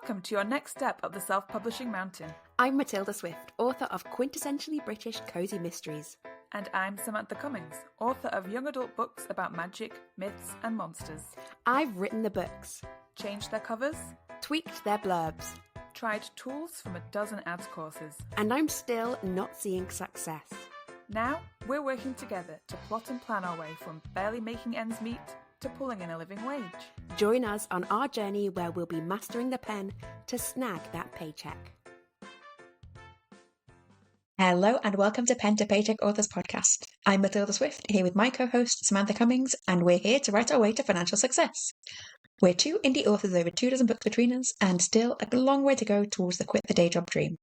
Welcome to your next step up the self-publishing mountain. I'm Matilda Swift, author of quintessentially British cozy mysteries. And I'm Samantha Cummings, author of young adult books about magic, myths and monsters. I've written the books, Changed their covers, tweaked their blurbs, tried tools from a dozen ads courses. and I'm still not seeing success. Now, we're working together to plot and plan our way from barely making ends meet to pulling in a living wage. Join us on our journey where we'll be mastering the pen to snag that paycheck. Hello and welcome to Pen to Paycheck Authors Podcast. I'm Matilda Swift, here with my co-host Samantha Cummings, and we're here to write our way to financial success. We're two indie authors with over 24 books between us, and still a long way to go towards the quit the day job dream.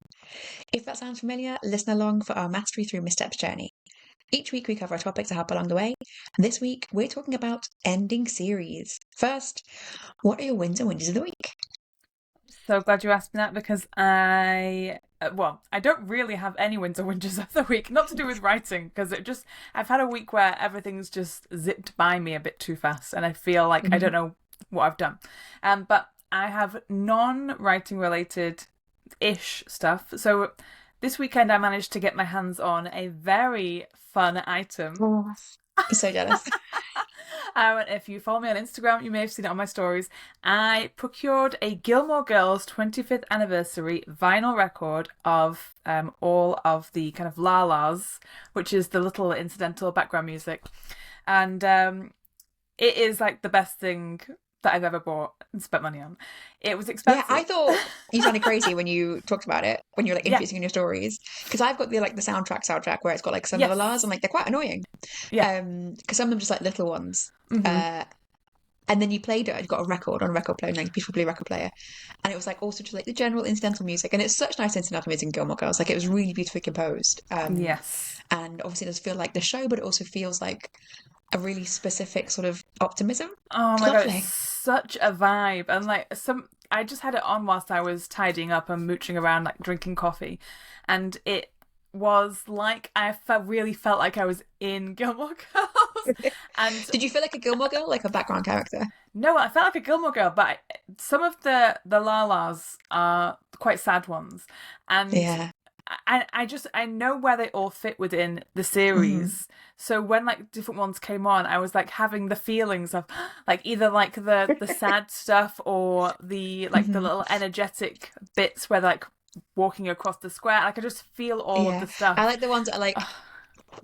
If that sounds familiar, listen along for our mastery through Missteps journey. Each week we cover a topic to help along the way, and this week we're talking about ending series. First, what are your wins and whinges of the week? So glad you asked me that because I don't really have any wins or whinges of the week. Not to do with writing, because I've had a week where everything's just zipped by me a bit too fast, and I feel like I don't know what I've done. But I have non-writing related-ish stuff. So this weekend I managed to get my hands on a very fun item. Oh, I'm so jealous. If you follow me on Instagram, you may have seen it on my stories. I procured a Gilmore Girls 25th anniversary vinyl record of all of the kind of la-las, which is the little incidental background music. And it is like the best thing that I've ever bought and spent money on. It was expensive. Yeah, I thought you sounded crazy when you talked about it, when you were like introducing in your stories. Because I've got the soundtrack where it's got like some of the lars, and like they're quite annoying. Yeah. Because some of them just like little ones. Mm-hmm. And then you played it, you got a record on a record player, like beautiful blue record player. And it was like also just like the general incidental music. And it's such nice incidental music in Gilmore Girls. Like it was really beautifully composed. Yes. And obviously it does feel like the show, but it also feels like a really specific sort of optimism. Oh my God, it's such a vibe. And I just had it on whilst I was tidying up and mooching around, like drinking coffee. And it was like, really felt like I was in Gilmore Girls. And did you feel like a Gilmore Girl, like a background character? No, I felt like a Gilmore Girl, but some of the la-las are quite sad ones. And yeah. I know where they all fit within the series. So when like different ones came on, I was like having the feelings of like either like the sad stuff or the like the little energetic bits where they're like walking across the square. Like I just feel all of the stuff. I like the ones that are like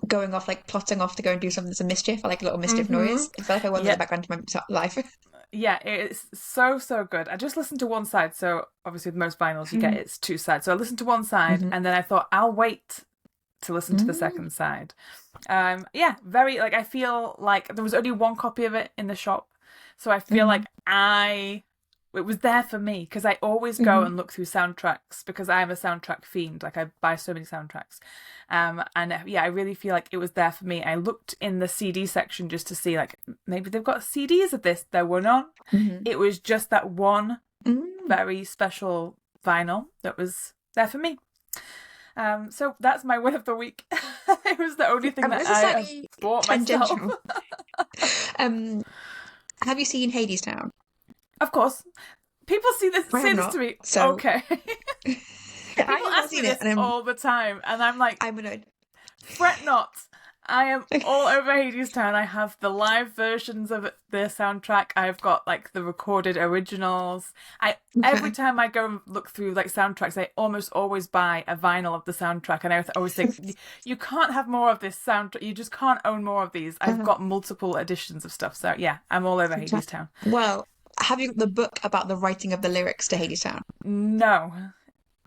going off, like plotting off to go and do something that's a mischief. I like a little mischief noise. I feel like I want the background to my life. Yeah, it's so good. I just listened to one side, so obviously with most vinyls you get it's two sides. So I listened to one side and then I thought I'll wait to listen to the second side. Very like I feel like there was only one copy of it in the shop, so I feel like it was there for me because I always go and look through soundtracks because I am a soundtrack fiend. Like I buy so many soundtracks. I really feel like it was there for me. I looked in the CD section just to see like maybe they've got CDs of this. There were none. It was just that one very special vinyl that was there for me. So that's my win of the week. It was the only thing that I bought myself. Have you seen Hadestown? Of course. People say this to me. So... Okay. People ask me this all the time, and I'm like, I'm annoyed. Fret not. I am all over Hadestown. I have the live versions of the soundtrack. I've got like the recorded originals. Every time I go and look through like soundtracks, I almost always buy a vinyl of the soundtrack, and I always think you can't have more of this soundtrack. You just can't own more of these. I've got multiple editions of stuff. So yeah, I'm all over Hadestown. Well, have you got the book about the writing of the lyrics to Hadestown? No.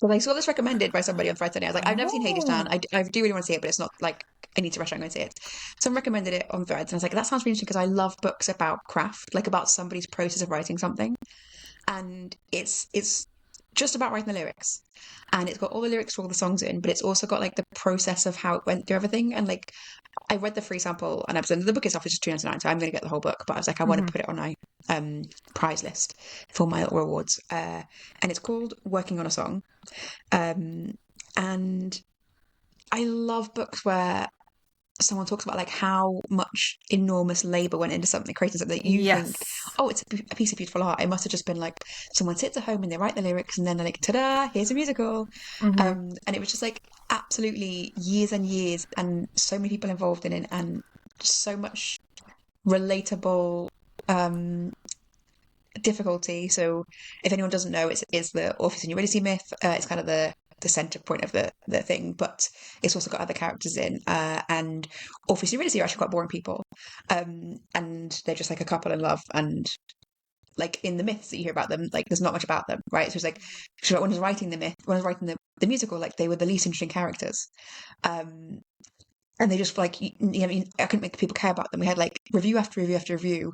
Well, I saw this recommended by somebody on Friday. I was like, I've never seen Hadestown. I do really want to see it, but it's not like I need to rush out and go and see it. Someone recommended it on Threads, and I was like, that sounds really interesting because I love books about craft, like about somebody's process of writing something. And it's just about writing the lyrics. And it's got all the lyrics for all the songs in, but it's also got like the process of how it went through everything. And like, I read the free sample and episode. The book itself is just $2.99, so I'm going to get the whole book. But I was like, I want to put it on my prize list for my little rewards. And it's called Working on a Song. And I love books where someone talks about like how much enormous labor went into something, creating something that you think, Yes. oh, it's a piece of beautiful art. It must have just been like someone sits at home and they write the lyrics and then they're like, ta-da, here's a musical. And it was just like absolutely years and years and so many people involved in it and so much relatable difficulty. So if anyone doesn't know, it's the Orpheus and Eurydice myth. It's kind of the center point of the thing, but it's also got other characters in. And Orpheus and Eurydice are actually quite boring people, and they're just like a couple in love. And like in the myths that you hear about them, like there's not much about them, right? So it's like when I was writing the myth, when I was writing the musical, like they were the least interesting characters. And they just like, I couldn't make people care about them. We had like review after review after review.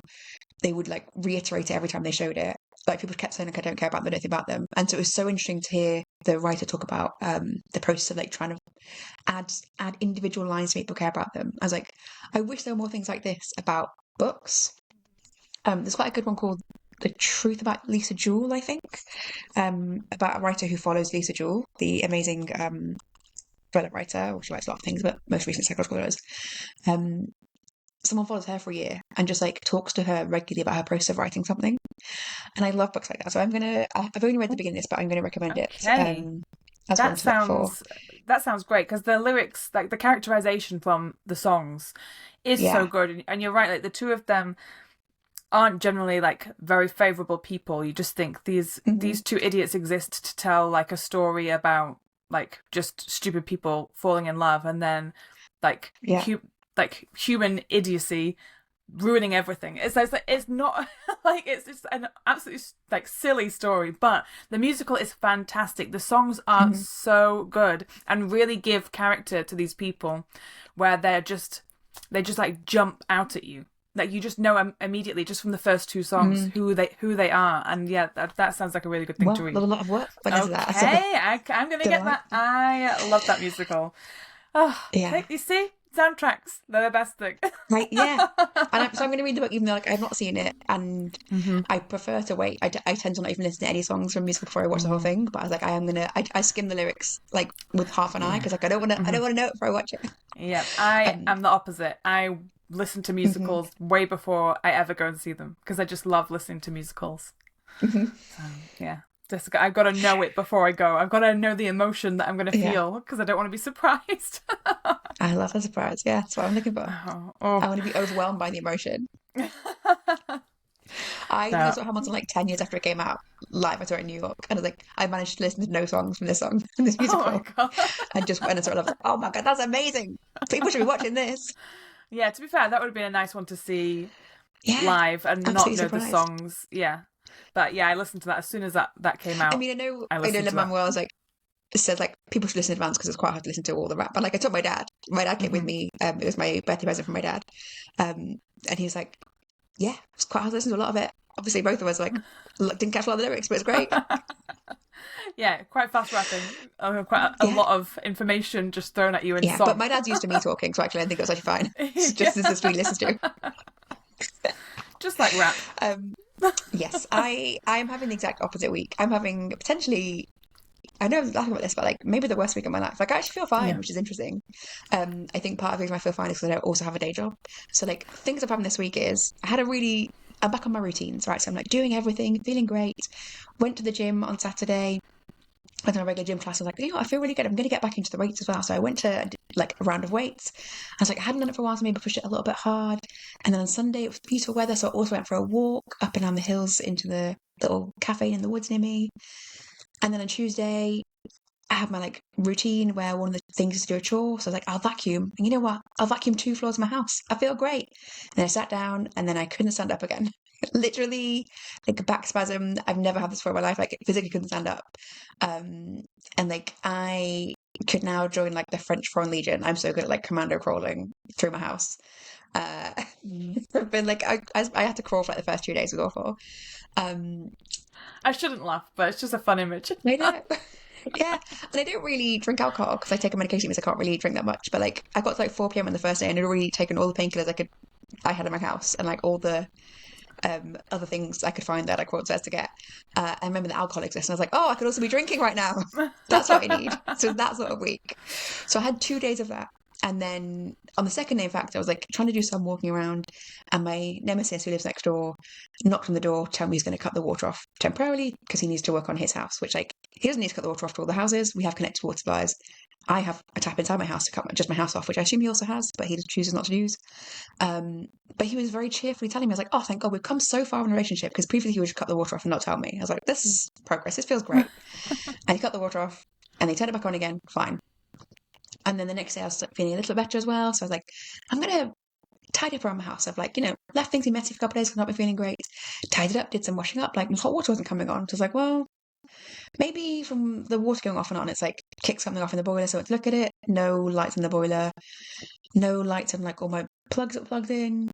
They would like reiterate it every time they showed it. Like people kept saying like, I don't care about them, I don't think about them. And so it was so interesting to hear the writer talk about the process of like trying to add individual lines to make people care about them. I was like, I wish there were more things like this about books. There's quite a good one called The Truth About Lisa Jewell, I think, about a writer who follows Lisa Jewell, the amazing thriller writer. She writes a lot of things, but most recent psychological thrillers. Someone follows her for a year and just like talks to her regularly about her process of writing something. And I love books like that. So I've only read the beginning of this, but I'm going to recommend it. As one to look for. That sounds great, because the lyrics, like the characterization from the songs is so good. And you're right, like the two of them aren't generally like very favorable people. You just think these two idiots exist to tell like a story about like just stupid people falling in love, and then like human idiocy ruining everything. It's not like it's just an absolutely like silly story, but the musical is fantastic. The songs are so good and really give character to these people, where they just like jump out at you. Like you just know immediately just from the first two songs who they are, and yeah, that sounds like a really good thing to read. There's a lot of work went into that. Okay, I'm gonna get that. I love that musical. Oh, yeah. You see, soundtracks, they're the best thing. Right, yeah. And so I'm going to read the book, even though like I've not seen it, and I prefer to wait. I tend to not even listen to any songs from musical before I watch the whole thing. But I was like, I skim the lyrics like with half an eye, because like I don't want to know it before I watch it. Yeah, I am the opposite. I listen to musicals way before I ever go and see them, because I just love listening to musicals. So, yeah. I've got to know it before I go. I've got to know the emotion that I'm going to feel, because I don't want to be surprised. I love the surprise. Yeah, that's what I'm looking for. I want to be overwhelmed by the emotion. I saw Hamilton like 10 years after it came out live. I saw it in New York, and I was like, I managed to listen to no songs from this song, from this musical. Oh my God. And just went and sort of like, oh my God, that's amazing. People should be watching this. Yeah, to be fair, that would have been a nice one to see live and not know the songs. Yeah. But yeah, I listened to that as soon as that came out. I mean, I know Lin-Manuel was like, said like people should listen in advance because it's quite hard to listen to all the rap. But like I told my dad came with me. It was my birthday present from my dad, and he was like, yeah, it's quite hard to listen to a lot of it. Obviously, both of us like didn't catch a lot of the lyrics, but it's great. Yeah, quite fast rapping. Quite a lot of information just thrown at you in song. But my dad's used to me talking, so actually I think it was actually fine. It's just as sweet listens to. Just like rap. Yes, I'm having the exact opposite week. I'm having potentially, I know I'm laughing about this, but like maybe the worst week of my life. Like I actually feel fine, which is interesting. I think part of the reason I feel fine is because I also have a day job. So like things I've happened this week is I'm back on my routines, right? So I'm like doing everything, feeling great. Went to the gym on Saturday. I did a regular gym class. I was like, I feel really good. I'm going to get back into the weights as well. So I went to like a round of weights. I was like, I hadn't done it for a while, so maybe push it a little bit hard. And then on Sunday, it was beautiful weather. So I also went for a walk up and down the hills into the little cafe in the woods near me. And then on Tuesday, I had my like routine where one of the things is to do a chore. So I was like, I'll vacuum. And you know what? I'll vacuum 2 floors of my house. I feel great. And then I sat down and then I couldn't stand up again. Literally like a back spasm. I've never had this before in my life. Like physically couldn't stand up. And like I could now join like the French Foreign Legion. I'm so good at like commando crawling through my house. But like I had to crawl for like the first 2 days. It was awful. I shouldn't laugh, but it's just a fun image. I know. Yeah, and I don't really drink alcohol because I take a medication, means I can't really drink that much. But like, I got to like 4 p.m. on the first day, and I'd already taken all the painkillers I had in my house, and like all the other things I could find that I crawled upstairs to get. I remember the alcohol exists, and I was like, oh, I could also be drinking right now. That's what I need. So that sort of week. So I had 2 days of that, And then on the second day, in fact, I was like trying to do some walking around, and my nemesis, who lives next door, knocked on the door, telling me he's going to cut the water off temporarily because he needs to work on his house, which, like, he doesn't need to cut the water off to all the houses. We have connected water supplies. I have a tap inside my house to cut just my house off, which I assume he also has, but he just chooses not to use. But he was very cheerfully telling me, I was like, oh, thank God, we've come so far in a relationship, because previously he would just cut the water off and not tell me. I was like, this is progress. This feels great. And he cut the water off, and they turned it back on again. Fine. And then the next day I was like feeling a little better as well. So I was like, I'm going to tidy up around my house. I've like, left things in messy for a couple of days because I've not been feeling great. Tidied up, did some washing up. Like, the hot water wasn't coming on. So I was like, well, maybe from the water going off and on, it's like kicked something off in the boiler. So let's look at it. No lights in the boiler. No lights on like all my plugs that plugged in.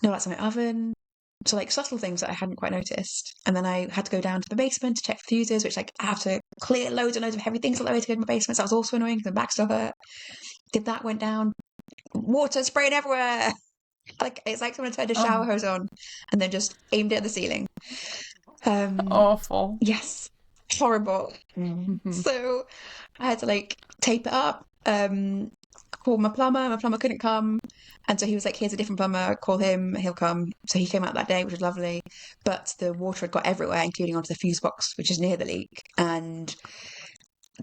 No lights on my oven. So like subtle things that I hadn't quite noticed. And then I had to go down to the basement to check for fuses, which like I have to clear loads and loads of heavy things that way to go to my basement. So that was also annoying because my back still hurt. Did that, went down. Water spraying everywhere. Like it's like someone turned a shower hose on and then just aimed it at the ceiling. Awful. Yes. Horrible. So I had to like tape it up. Called my plumber couldn't come, and so he was like, here's a different plumber, call him, he'll come. So he came out that day, which was lovely, but the water had got everywhere, including onto the fuse box, which is near the leak, and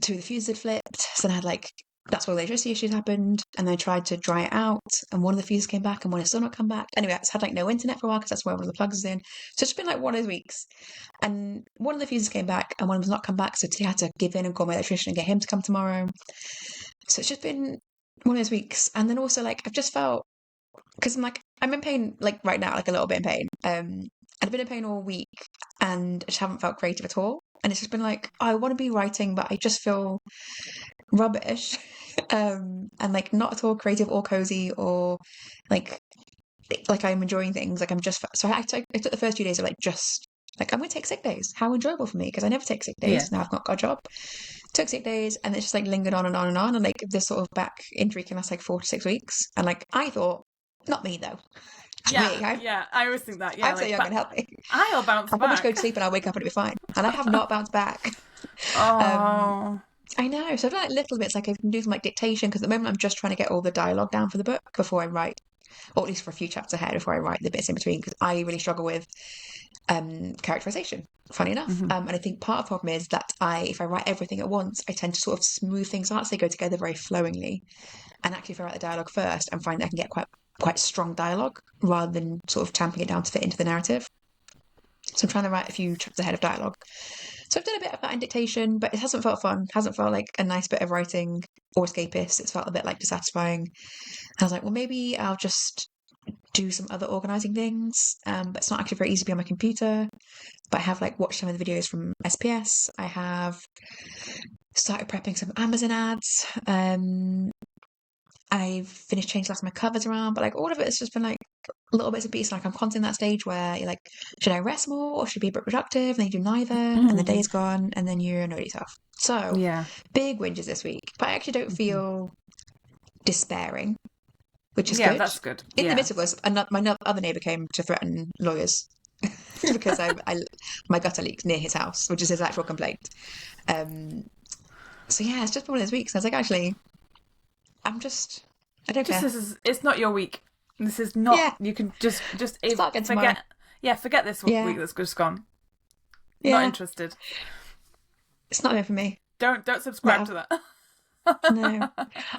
two of the fuses had flipped. So then I had like, that's where the electricity issues happened, and then I tried to dry it out, and one of the fuses came back and one has still not come back. Anyway, I just had like no internet for a while because that's where one of the plugs is in. So it's been like one of those weeks, and one of the fuses came back and one of them's not come back, so today I had to give in and call my electrician and get him to come tomorrow. So it's just been one of those weeks. And then also like I've just felt, because I'm in pain like right now, like a little bit in pain, and I've been in pain all week and I just haven't felt creative at all, and it's just been like, I want to be writing but I just feel rubbish, and like not at all creative or cozy or like I'm enjoying things. Like I'm just, so I took the first few days of like just like, I'm going to take sick days. How enjoyable for me, because I never take sick days. Now I've not got a job. Took sick days, and it's just like lingered on and on and on. And like this sort of back injury can last like 4 to 6 weeks. And like I thought, not me though. Yeah, I always think that. Yeah, I'm so young and healthy. I'll bounce back. I'll probably just go to sleep and I'll wake up and it'll be fine. And I have not bounced back. Oh. I know. So I've done like little bits, like I can do some like dictation, because at the moment I'm just trying to get all the dialogue down for the book before I write, or at least for a few chapters ahead before I write the bits in between, because I really struggle with characterization, funny enough. And I think part of the problem is that if I write everything at once, I tend to sort of smooth things out so they go together very flowingly. And actually, if I write the dialogue first, I'm finding I can get quite strong dialogue rather than sort of tamping it down to fit into the narrative. So I'm trying to write a few chapters ahead of dialogue. So I've done a bit of that in dictation, but it hasn't felt fun. Hasn't felt like a nice bit of writing or escapist. It's felt a bit like dissatisfying. And I was like, well, maybe I'll just do some other organising things. But it's not actually very easy to be on my computer. But I have like watched some of the videos from SPS. I have started prepping some Amazon ads. I've finished changing lots of my covers around, but like all of it has just been like little bits of pieces. Like I'm constantly in that stage where you're like, should I rest more or should I be a bit productive? And then you do neither, and the day's gone, and then you annoy yourself. So big whinges this week, but I actually don't feel despairing, which is good. Yeah, that's good. In the midst of this, my other neighbour came to threaten lawyers because my gutter leaks near his house, which is his actual complaint. So yeah, it's just one of those weeks. I was like, actually, I don't care. It's not your week. This is not. Yeah. You can just start again tomorrow. Forget this week that's just gone. Not interested. It's not here for me. Don't subscribe to that. No,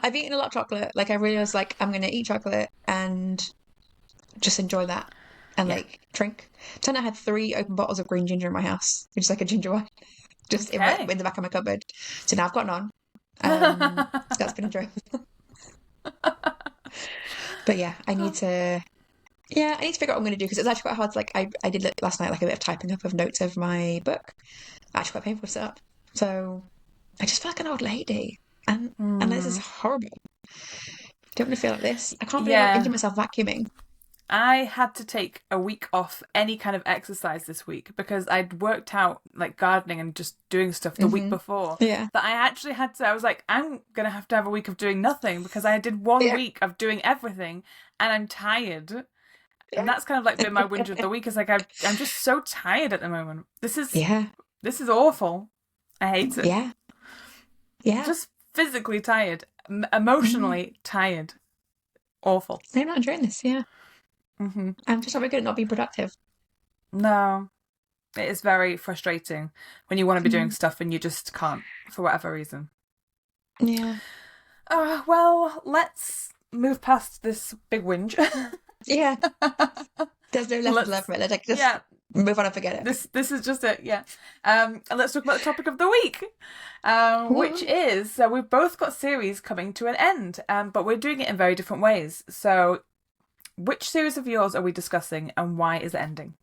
I've eaten a lot of chocolate. Like I really was like, I'm going to eat chocolate and just enjoy that and like drink. Turned out I had 3 open bottles of green ginger in my house, which is like a ginger wine, just in the back of my cupboard. So now I've got none. That's been enjoyable. But yeah, I need to figure out what I'm going to do, because it's actually quite hard. Like I did last night, like a bit of typing up of notes of my book. Actually quite painful to set up. So I just feel like an old lady, and this is horrible. Don't want to feel like this. I can't believe I injured myself vacuuming. I had to take a week off any kind of exercise this week because I'd worked out like gardening and just doing stuff the week before. Yeah. That I actually had to, I was like, I'm going to have a week of doing nothing because I did 1 week of doing everything and I'm tired. Yeah. And that's kind of like been my whinge of the week, is like, I'm just so tired at the moment. This is awful. I hate it. Yeah. Yeah. Just physically tired. emotionally tired. Awful. I'm not enjoying this, yeah. Mm-hmm. I'm just not very good at not being productive. No, it is very frustrating when you want to be doing stuff and you just can't for whatever reason. Yeah. Well, let's move past this big whinge. Yeah. There's no lessons learned from it. Let's just move on and forget it. This is just it, yeah. And let's talk about the topic of the week, which is, so we've both got series coming to an end, but we're doing it in very different ways. So which series of yours are we discussing and why is it ending?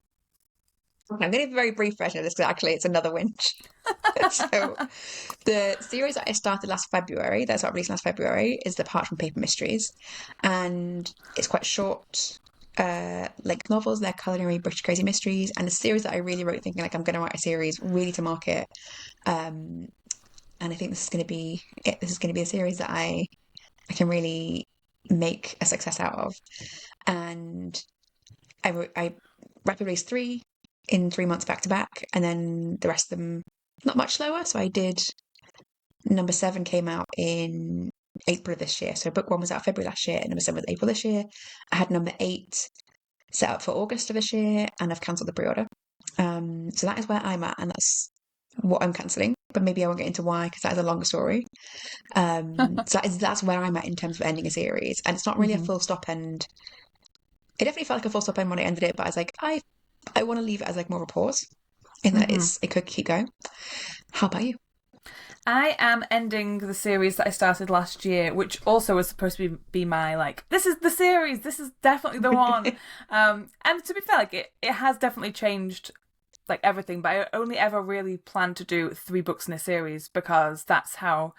Okay, I'm going to give a very brief version of this because actually it's another winch. So the series that I started last February, that's what I released last February, is the Parchment Paper Mysteries. And it's quite short, like novels. They're culinary British crazy mysteries. And a series that I really wrote thinking like I'm going to write a series really to market. And I think this is going to be it. This is going to be a series that I can really make a success out of. And I rapid released 3 in 3 months back to back, and then the rest of them not much slower. So I did number 7 came out in April of this year. So book 1 was out February last year, and number 7 was April this year. I had number 8 set up for August of this year, and I've cancelled the pre-order. So that is where I'm at, and that's what I'm cancelling. But maybe I won't get into why because that is a longer story. So that's where I'm at in terms of ending a series, and it's not really a full stop end. It definitely felt like a full stop end when I ended it, but I was like, I want to leave it as like more of a pause in that it could keep going. How about you? I am ending the series that I started last year, which also was supposed to be my, like, this is the series, this is definitely the one. And to be fair, like, it has definitely changed, like, everything, but I only ever really planned to do 3 books in a series because that's how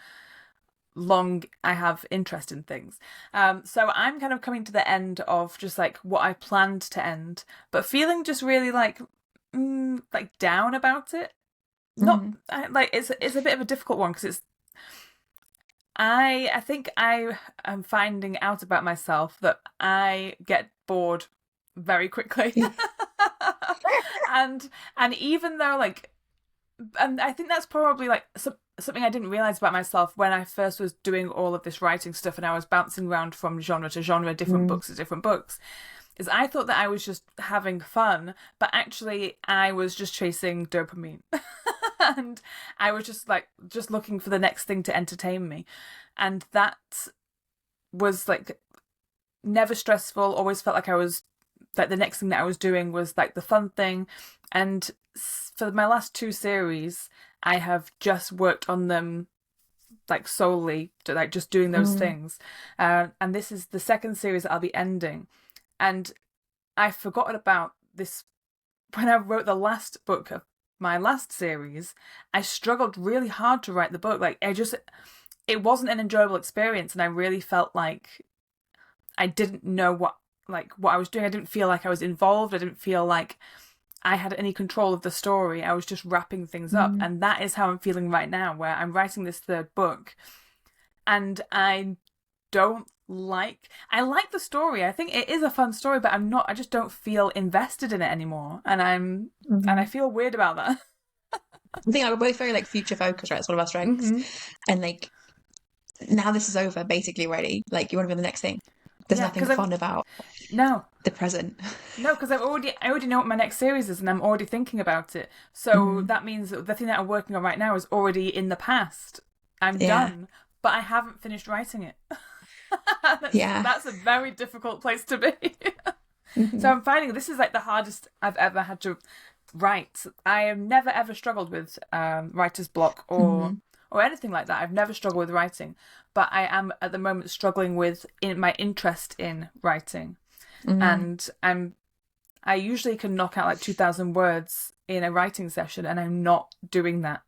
long I have interest in things. So I'm kind of coming to the end of just like what I planned to end, but feeling just really like down about it. Not like it's a bit of a difficult one because it's I think I am finding out about myself that I get bored very quickly. and even though like and I think that's probably like something I didn't realize about myself when I first was doing all of this writing stuff and I was bouncing around from genre to genre, different books to different books, is I thought that I was just having fun, but actually I was just chasing dopamine. And I was just looking for the next thing to entertain me. And that was like never stressful, always felt like I was like the next thing that I was doing was like the fun thing. And for my last 2 series, I have just worked on them like solely, like just doing those things. And this is the 2nd series that I'll be ending. And I forgot about this when I wrote the last book of my last series. I struggled really hard to write the book. Like it wasn't an enjoyable experience, and I really felt like I didn't know what I was doing. I didn't feel like I was involved. I didn't feel like I had any control of the story. I was just wrapping things up. And that is how I'm feeling right now, where I'm writing this 3rd book and I like the story. I think it is a fun story, but I just don't feel invested in it anymore. And and I feel weird about that. I think we're both very like future focused, right? It's one of our strengths. And like now this is over basically already. Like you want to be on the next thing. There's nothing fun about the present. No, because I already know what my next series is and I'm already thinking about it. So that means that the thing that I'm working on right now is already in the past. I'm done, but I haven't finished writing it. That's a very difficult place to be. So I'm finding this is like the hardest I've ever had to write. I have never ever struggled with writer's block or anything like that. I've never struggled with writing, but I am at the moment struggling with my interest in writing. And I usually can knock out like 2,000 words in a writing session, and I'm not doing that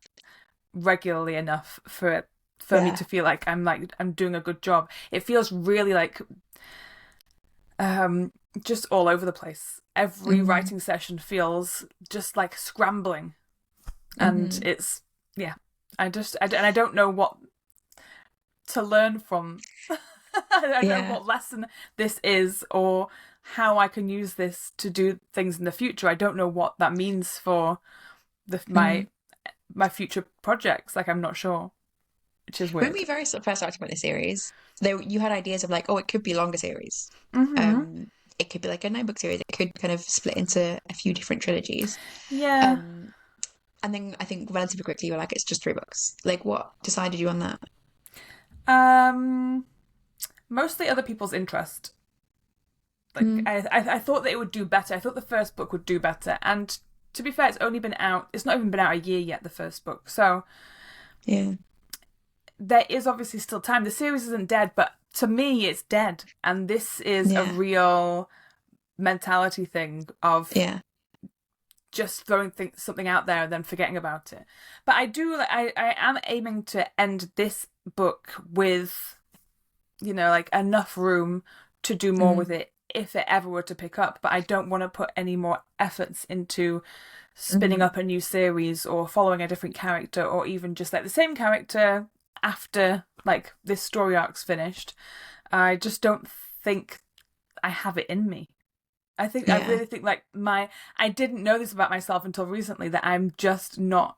regularly enough for me to feel like I'm doing a good job. It feels really like just all over the place. Every writing session feels just like scrambling, and it's I don't know what to learn from. I don't know what lesson this is or how I can use this to do things in the future. I don't know what that means for my future projects. Like I'm not sure. which is When weird. we very first started about the series, you had ideas of like, oh, it could be a longer series. Mm-hmm. It could be like a 9-book series. It could kind of split into a few different trilogies. Yeah. And then I think relatively quickly you were like, it's just 3 books. Like, what decided you on that? Mostly other people's interest. Like I thought that it would do better. I thought the first book would do better. And to be fair, it's only been out. It's not even been out a year yet. The first book, so Yeah. there is obviously still time. The series isn't dead, but to me, it's dead. And this is a real mentality thing of just throwing something out there and then forgetting about it. But I am aiming to end this book with, like enough room to do more with it if it ever were to pick up. But I don't want to put any more efforts into spinning up a new series or following a different character, or even just like the same character after like this story arc's finished. I just don't think I have it in me. I really think like I didn't know this about myself until recently, that I'm just not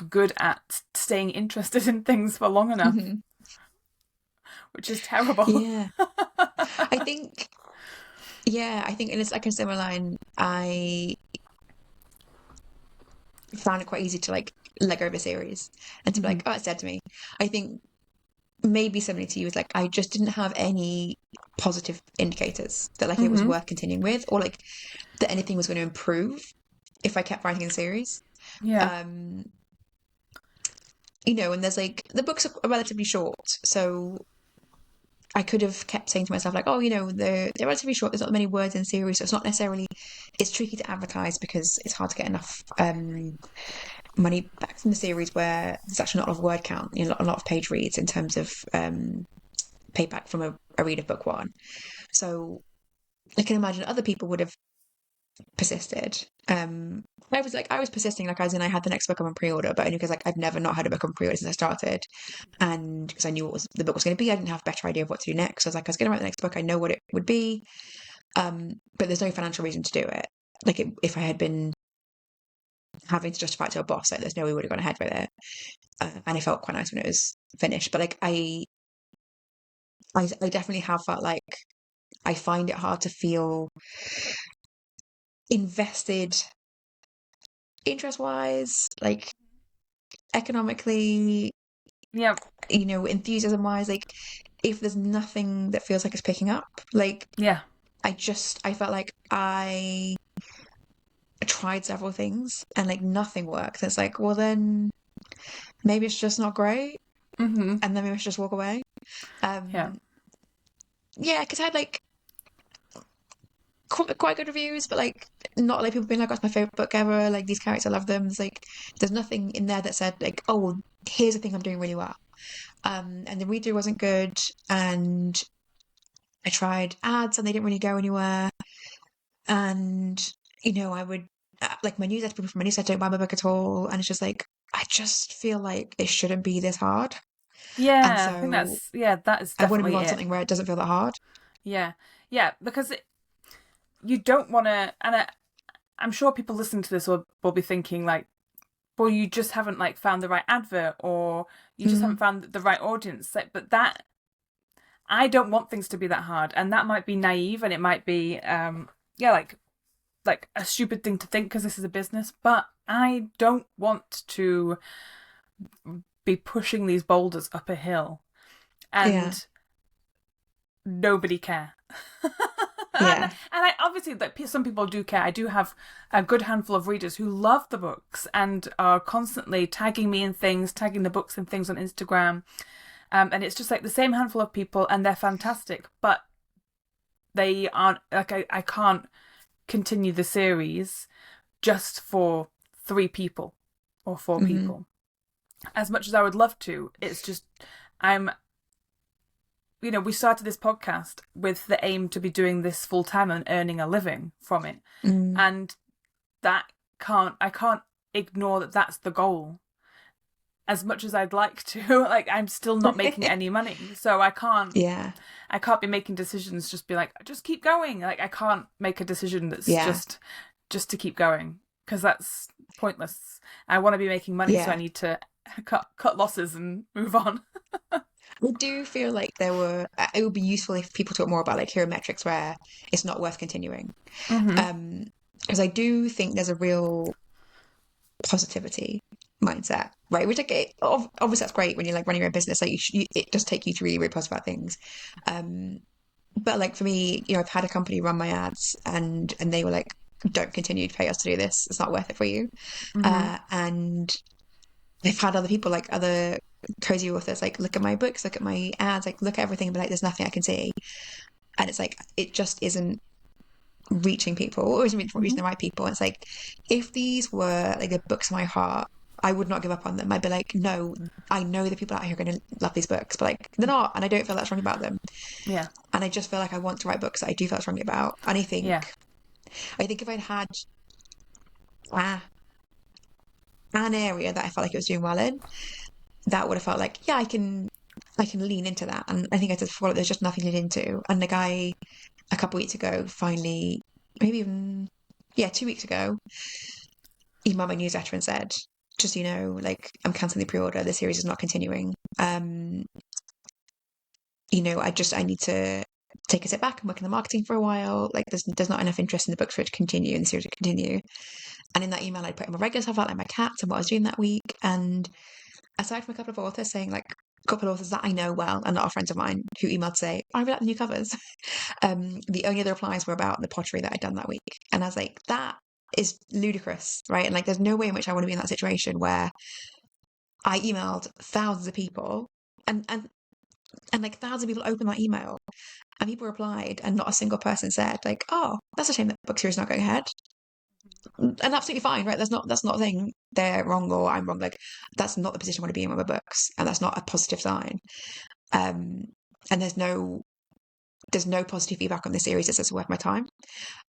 good at staying interested in things for long enough, which is terrible. Yeah. I think in a second similar line, I found it quite easy to like let go of a series and to be like, oh, it's dead to me. I think maybe similarly to you is like, I just didn't have any positive indicators that like it was worth continuing with, or like that anything was going to improve if I kept writing the series. Yeah. And there's like, the books are relatively short, so I could have kept saying to myself like, oh, they're relatively short, there's not many words in the series, so it's not necessarily, it's tricky to advertise because it's hard to get enough money back from the series where there's actually not a lot of word count, a lot of page reads in terms of payback from a read of book 1. So I can imagine other people would have persisted. I was persisting, like as in I had the next book on pre-order, but only because like I've never not had a book on pre-order since I started, and because I knew what the book was going to be. I didn't have a better idea of what to do next. So I was like, I was going to write the next book, I know what it would be, but there's no financial reason to do it. Like if I had been having to justify it to a boss, like there's no way we would have gone ahead with it. And it felt quite nice when it was finished, but like I definitely have felt like I find it hard to feel invested interest-wise, like economically, enthusiasm-wise, like if there's nothing that feels like it's picking up, like I felt like I tried several things and like nothing worked. It's like, well then maybe it's just not great, and then maybe I should just walk away. Because I had like quite good reviews, but like not like people being like, "That's my favorite book ever." Like these characters, I love them. There's nothing in there that said like, "Oh, here's the thing I'm doing really well." And the read-through wasn't good, and I tried ads and they didn't really go anywhere. And I would like my newsletter, people from my newsletter don't buy my book at all, and it's just like I just feel like it shouldn't be this hard. Yeah, and so I think that is definitely I want to move on to something where it doesn't feel that hard. Yeah, because you don't want to, and I'm sure people listening to this will be thinking like, well, you just haven't like found the right advert, or you just haven't found the right audience. Like, but that, I don't want things to be that hard, and that might be naive, and it might be like a stupid thing to think because this is a business, but I don't want to be pushing these boulders up a hill and nobody care. And I obviously that some people do care. I do have a good handful of readers who love the books and are constantly tagging me in things, tagging the books and things on Instagram, and it's just like the same handful of people, and they're fantastic, but they aren't like I can't continue the series just for 3 people or 4 people. As much as I would love to, it's just we started this podcast with the aim to be doing this full time and earning a living from it. And I can't ignore that that's the goal. As much as I'd like to, like I'm still not making any money. So I can't be making decisions, just be like, just keep going. Like I can't make a decision that's just to keep going, because that's pointless. I want to be making money, so I need to cut losses and move on. I do feel like it would be useful if people talk more about like hero metrics where it's not worth continuing. Because I do think there's a real positivity mindset, right? Which like obviously that's great when you're like running your own business. Like it does take you to really, really positive about things. But like for me, I've had a company run my ads and they were like, don't continue to pay us to do this. It's not worth it for you. And I've had other people, like other cozy authors, like look at my books, look at my ads, like look at everything, but like there's nothing I can see. And it's like it just isn't reaching people, or isn't reaching the right people. And it's like if these were like the books of my heart, I would not give up on them. I'd be like, no, I know the people out here are going to love these books, but like they're not, and I don't feel that strongly about them. Yeah. And I just feel like I want to write books that I do feel strongly about. And I think if I'd had an area that I felt like it was doing well in, that would have felt like, yeah, I can lean into that. And I think I said before, there's just nothing to lean into. And the guy a couple weeks ago finally, maybe even 2 weeks ago, emailed my newsletter and said, just so you know, like I'm cancelling the pre-order, the series is not continuing. I need to take a step back and work in the marketing for a while. Like there's not enough interest in the books for it to continue and the series to continue. And in that email, I put in my regular stuff out, like my cats and what I was doing that week. And aside from a couple of authors saying, like a couple of authors that I know well and that are friends of mine who emailed to say, I really like the new covers. The only other replies were about the pottery that I'd done that week. And I was like, that is ludicrous, right? And like, there's no way in which I want to be in that situation where I emailed thousands of people and like thousands of people opened that email and people replied and not a single person said like, oh, that's a shame that book series is not going ahead. And absolutely fine, right? That's not saying they're wrong or I'm wrong. Like that's not the position I want to be in with my books, and that's not a positive sign. And there's no positive feedback on this series that says it's worth my time.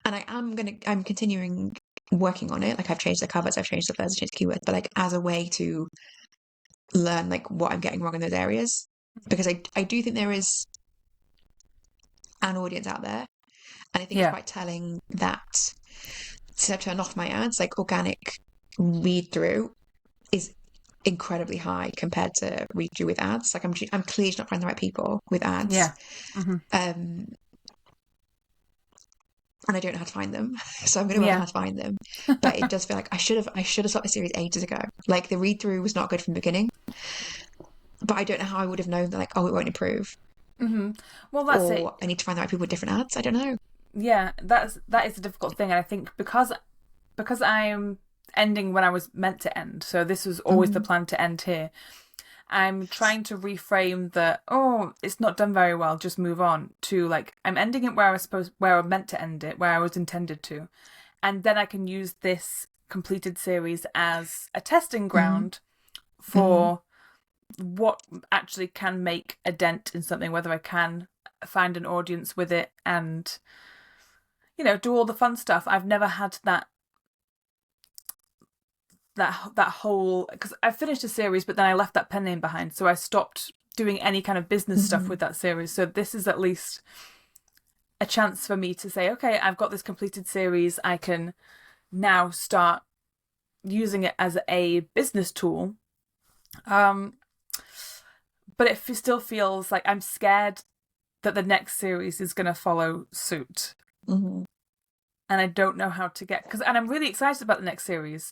And I'm continuing working on it. Like I've changed the covers, I've changed the flares, I've changed the keywords, but like as a way to learn like what I'm getting wrong in those areas, because I do think there is an audience out there, and I think it's quite telling that. To turn off my ads, like organic read through is incredibly high compared to read through with ads. Like I'm clearly not finding the right people with ads. Yeah. And I don't know how to find them, so I'm going to work on how to find them. But it does feel like I should have stopped the series ages ago. Like the read through was not good from the beginning, but I don't know how I would have known that like, oh, it won't improve. Well, that's it. I need to find the right people with different ads. I don't know. Yeah, that is a difficult thing, and I think because I'm ending when I was meant to end, so this was always the plan to end here. I'm trying to reframe that. Oh, it's not done very well. Just move on to like I'm ending it where I meant to end it, where I was intended to, and then I can use this completed series as a testing ground for what actually can make a dent in something, whether I can find an audience with it and do all the fun stuff. I've never had that whole, because I finished a series but then I left that pen name behind, so I stopped doing any kind of business stuff with that series. So this is at least a chance for me to say, okay, I've got this completed series, I can now start using it as a business tool. But it still feels like I'm scared that the next series is going to follow suit. And I don't know how to and I'm really excited about the next series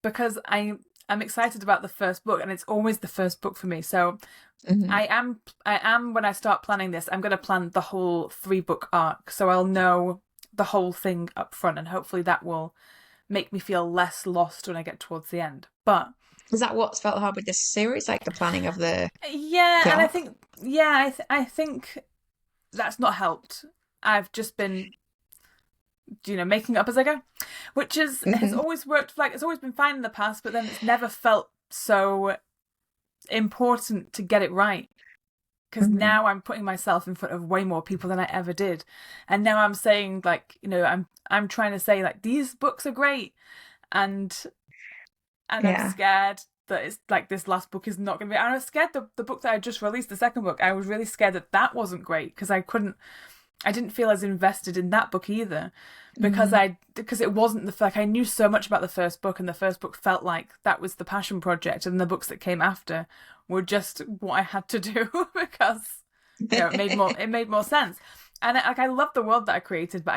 because I'm excited about the first book, and it's always the first book for me. So I am when I start planning this, I'm going to plan the whole 3-book arc, so I'll know the whole thing up front, and hopefully that will make me feel less lost when I get towards the end. But is that what's felt hard with this series, like the planning of the and I think I think that's not helped. I've just been making up as I go, which has always worked. Like it's always been fine in the past, but then it's never felt so important to get it right, because now I'm putting myself in front of way more people than I ever did, and now I'm saying like I'm trying to say like these books are great, and I'm scared that it's like this last book is not going to be. I was scared the book that I just released, the second book, I was really scared that wasn't great because I couldn't I didn't feel as invested in that book either, because it wasn't I knew so much about the first book, and the first book felt like that was the passion project, and the books that came after were just what I had to do because it made more sense. And I love the world that I created, but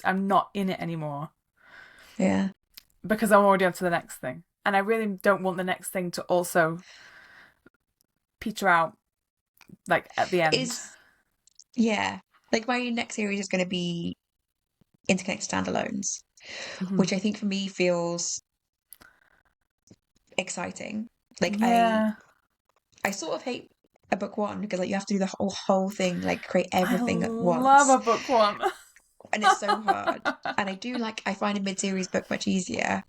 I'm not in it anymore. Yeah. Because I'm already on to the next thing, and I really don't want the next thing to also peter out at the end. Yeah. Like my next series is going to be interconnected standalones, which I think for me feels exciting. Yeah. I sort of hate a book one because you have to do the whole thing, create everything at once. I love a book one. And it's so hard. And I find a mid-series book much easier,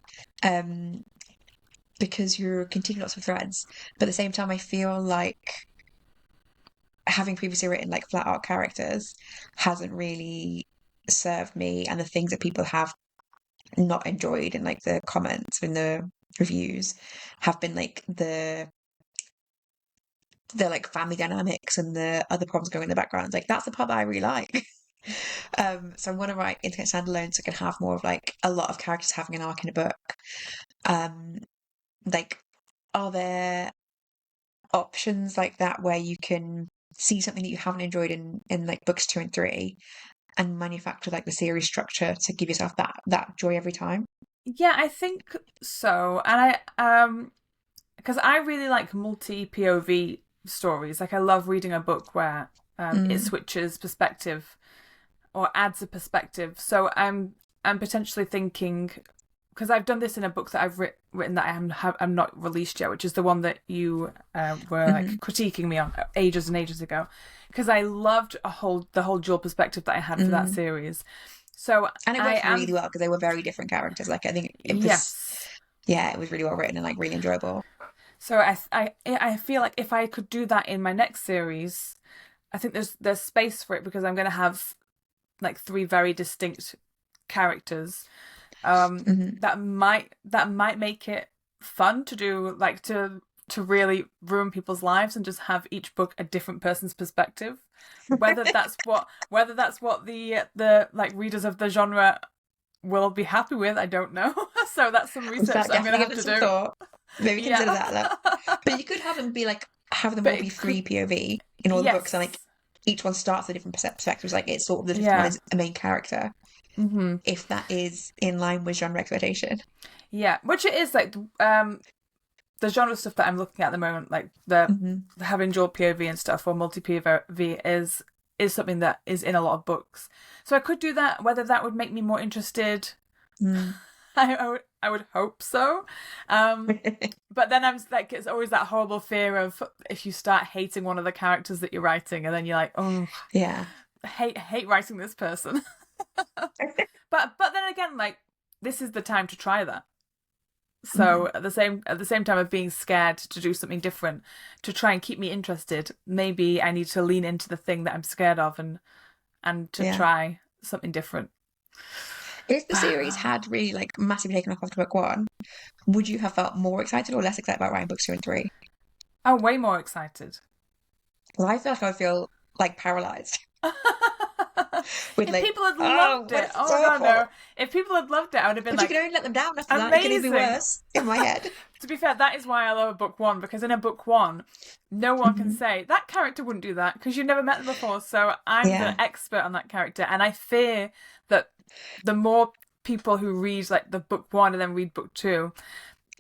because you're continuing lots of threads. But at the same time, I feel like having previously written flat out characters hasn't really served me, and the things that people have not enjoyed in the comments in the reviews have been the family dynamics and the other problems going in the background. That's the part that I really like. So I want to write internet standalones so I can have more of a lot of characters having an arc in a book. Are there options like that where you can see something that you haven't enjoyed in books 2 and 3 and manufacture the series structure to give yourself that joy every time? Yeah, I think so. And because I really like multi POV stories. I love reading a book where it switches perspective or adds a perspective. So I'm potentially thinking, because I've done this in a book that I've written that I'm not released yet, which is the one that you were critiquing me on ages and ages ago, because I loved the whole dual perspective that I had for that series. So and it worked really well because they were very different characters. I think it was it was really well written and really enjoyable. So I feel like if I could do that in my next series, I think there's space for it, because I'm going to have 3 very distinct characters. That might make it fun to do, to really ruin people's lives and just have each book a different person's perspective. Whether that's what the readers of the genre will be happy with, I don't know. So that's some research that I'm going to have to do. Thought. Maybe consider that. But you could have them be have them all be 3 POV in all the books, and each one starts with different perspectives. It's sort of the different one is a main character. If that is in line with genre exploitation. Yeah, which it is. The genre stuff that I'm looking at the moment, the having dual POV and stuff, or multi POV is something that is in a lot of books. So I could do that. Whether that would make me more interested, I would hope so. But then I'm it's always that horrible fear of if you start hating one of the characters that you're writing, and then you're like, oh yeah, hate writing this person. but then again, this is the time to try that. So at the same time of being scared to do something different to try and keep me interested, maybe I need to lean into the thing that I'm scared of and to try something different. If the series had really massively taken off after book 1, would you have felt more excited or less excited about writing books 2 and 3? Oh, way more excited. Well, I feel like I would feel paralyzed. If people had loved it, no. If people had loved it, I would have been but you can only let them down after amazing. That. It can even be worse in my head. To be fair, that is why I love book 1, because in a book 1, no one can say that character wouldn't do that because you've never met them before. So I'm the expert on that character, and I fear that the more people who read the book 1 and then read book 2.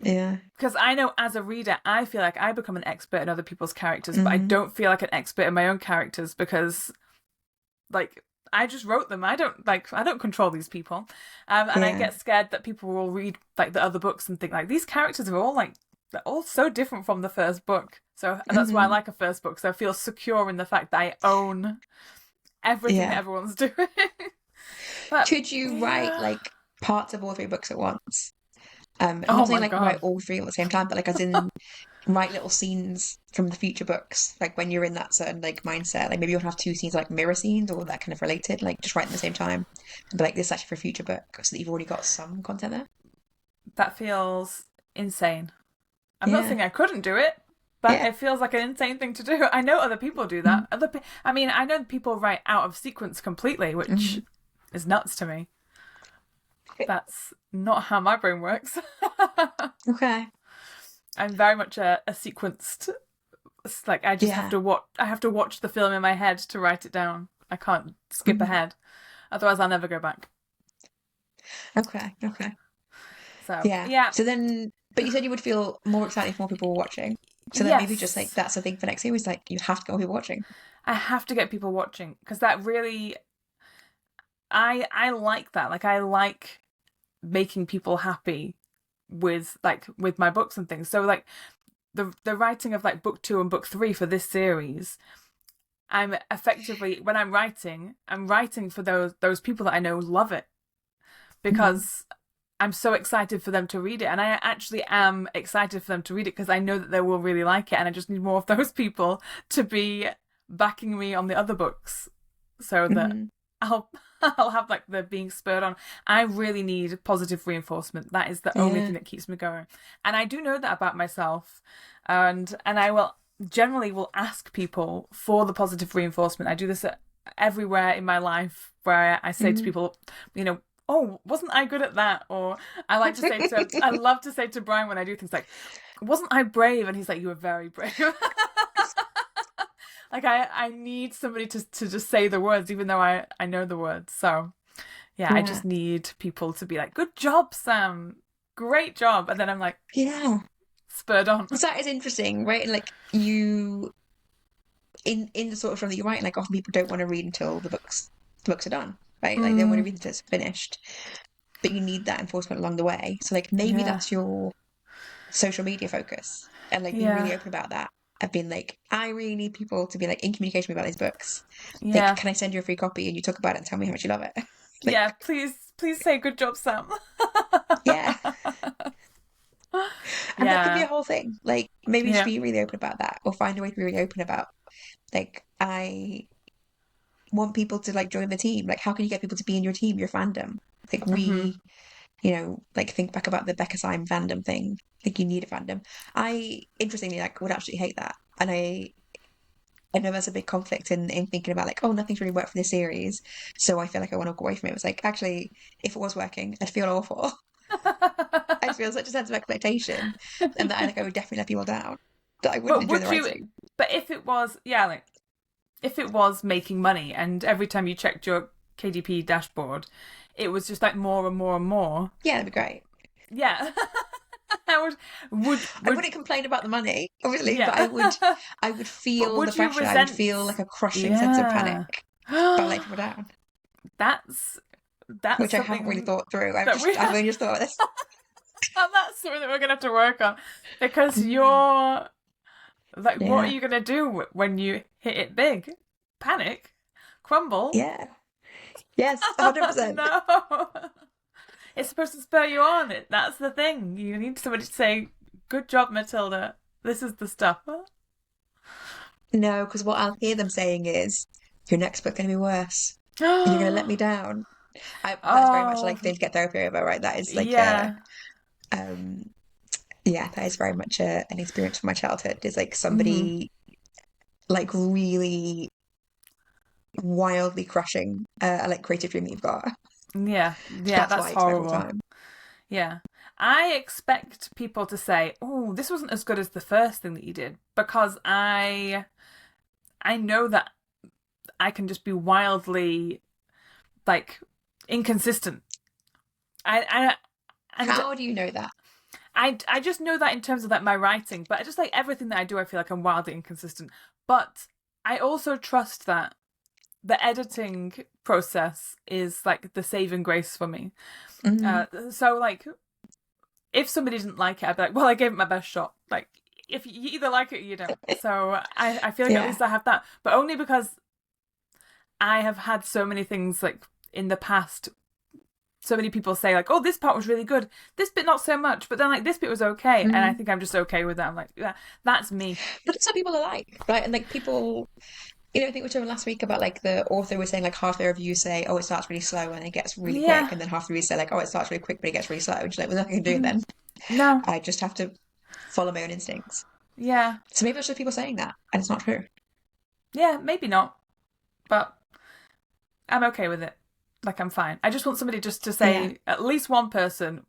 Yeah. Because I know as a reader, I feel like I become an expert in other people's characters, but I don't feel like an expert in my own characters because, I just wrote them. I don't control these people, and I get scared that people will read the other books and think these characters are all they're all so different from the first book. So that's why I like a first book. So I feel secure in the fact that I own everything that everyone's doing. But, could you write parts of all 3 books at once? I'm not saying write all 3 at the same time, but as in write little scenes from the future books, when you're in that certain mindset. Maybe you'll have 2 scenes mirror scenes or that kind of related, just write at the same time and be this is actually for a future book, so that you've already got some content there. That feels insane. I'm not saying I couldn't do it, But it feels like an insane thing to do. I know other people do that. I know people write out of sequence completely, which is nuts to me. That's not how my brain works. Okay. I'm very much a sequenced. It's like I just have to watch. I have to watch the film in my head to write it down. I can't skip ahead, otherwise I'll never go back. Okay. So yeah. So then, but you said you would feel more excited if more people were watching. So then maybe just like that's the thing for next series. Like you have to get more people watching. I have to get people watching because that really, I like that. Like I like making people happy with my books and things. So like the writing of like book 2 and book 3 for this series, I'm effectively, when I'm writing for those people that I know love it, because I'm so excited for them to read it, and I actually am excited for them to read it because I know that they will really like it, and I just need more of those people to be backing me on the other books so that I'll have like the being spurred on. I really need positive reinforcement. That is the only thing that keeps me going. And I do know that about myself. And I will generally ask people for the positive reinforcement. I do this everywhere in my life where I say to people, you know, oh, wasn't I good at that? Or I love to say to Brian when I do things like, wasn't I brave? And he's like, you were very brave. Like I need somebody to just say the words, even though I know the words. So yeah, I just need people to be like, good job, Sam. Great job. And then I'm like, spurred on. So that is interesting, right? And like you in the sort of genre that you're writing, like often people don't want to read until the books are done, right? Like they want to read until it's finished. But you need that enforcement along the way. So like maybe that's your social media focus. And like being really open about that. I've been like, I really need people to be like in communication about these books. Like, can I send you a free copy and you talk about it and tell me how much you love it? Like, please say good job, Sam. And that could be a whole thing. Like maybe just be really open about that, or find a way to be really open about like, I want people to like join the team. Like how can you get people to be in your team, your fandom? Like we you know, like think back about the Becca Syme fandom thing. Like you need a fandom. I interestingly like would absolutely hate that. And I know there's a big conflict in thinking about like, oh, nothing's really worked for this series, so I feel like I want to walk away from it. It's like, actually, if it was working, I'd feel awful. I'd feel such a sense of expectation, and that I would definitely let people down. That I wouldn't enjoy the writing. But if it was, like if it was making money, and every time you checked your KDP dashboard, it was just like more and more and more. Yeah, that'd be great. Yeah. I wouldn't complain about the money, obviously, but I would feel the pressure. I would feel like a crushing sense of panic by letting people down. That's which I haven't really thought through. I've only just thought of this. And that's something that we're gonna have to work on, because you're like, what are you gonna do when you hit it big? Panic? Crumble? Yeah. Yes, 100%. No. It's supposed to spur you on. That's the thing. You need somebody to say, good job, Matilda. This is the stuff. No, because what I'll hear them saying is, your next book's going to be worse. And you're going to let me down. That's very much like thing to get therapy over, right? That is like, that is very much an experience from my childhood. Is like somebody like really wildly crushing a like creative dream that you've got. Yeah, that's horrible. Yeah. I expect people to say, oh, this wasn't as good as the first thing that you did, because I know that I can just be wildly like inconsistent. How do you know that? I just know that in terms of like my writing, but just like everything that I do, I feel like I'm wildly inconsistent. But I also trust that the editing process is like the saving grace for me. So like, if somebody didn't like it, I'd be like, well, I gave it my best shot. Like, if you either like it or you don't. So I feel like at least I have that, but only because I have had so many things like in the past. So many people say like, oh, this part was really good, this bit not so much, but then like this bit was okay, and I think I'm just okay with that. I'm like, yeah, that's me. But that's what people are like, right? And like people, you know, I think we were talking last week about like the author was saying like half the reviews say, oh, it starts really slow and it gets really quick, and then half the reviews say like, oh, it starts really quick but it gets really slow. And she's like, well, nothing I can do then. No, I just have to follow my own instincts. Yeah. So maybe it's just people saying that, and it's not true. Yeah, maybe not. But I'm okay with it. Like, I'm fine. I just want somebody just to say, at least one person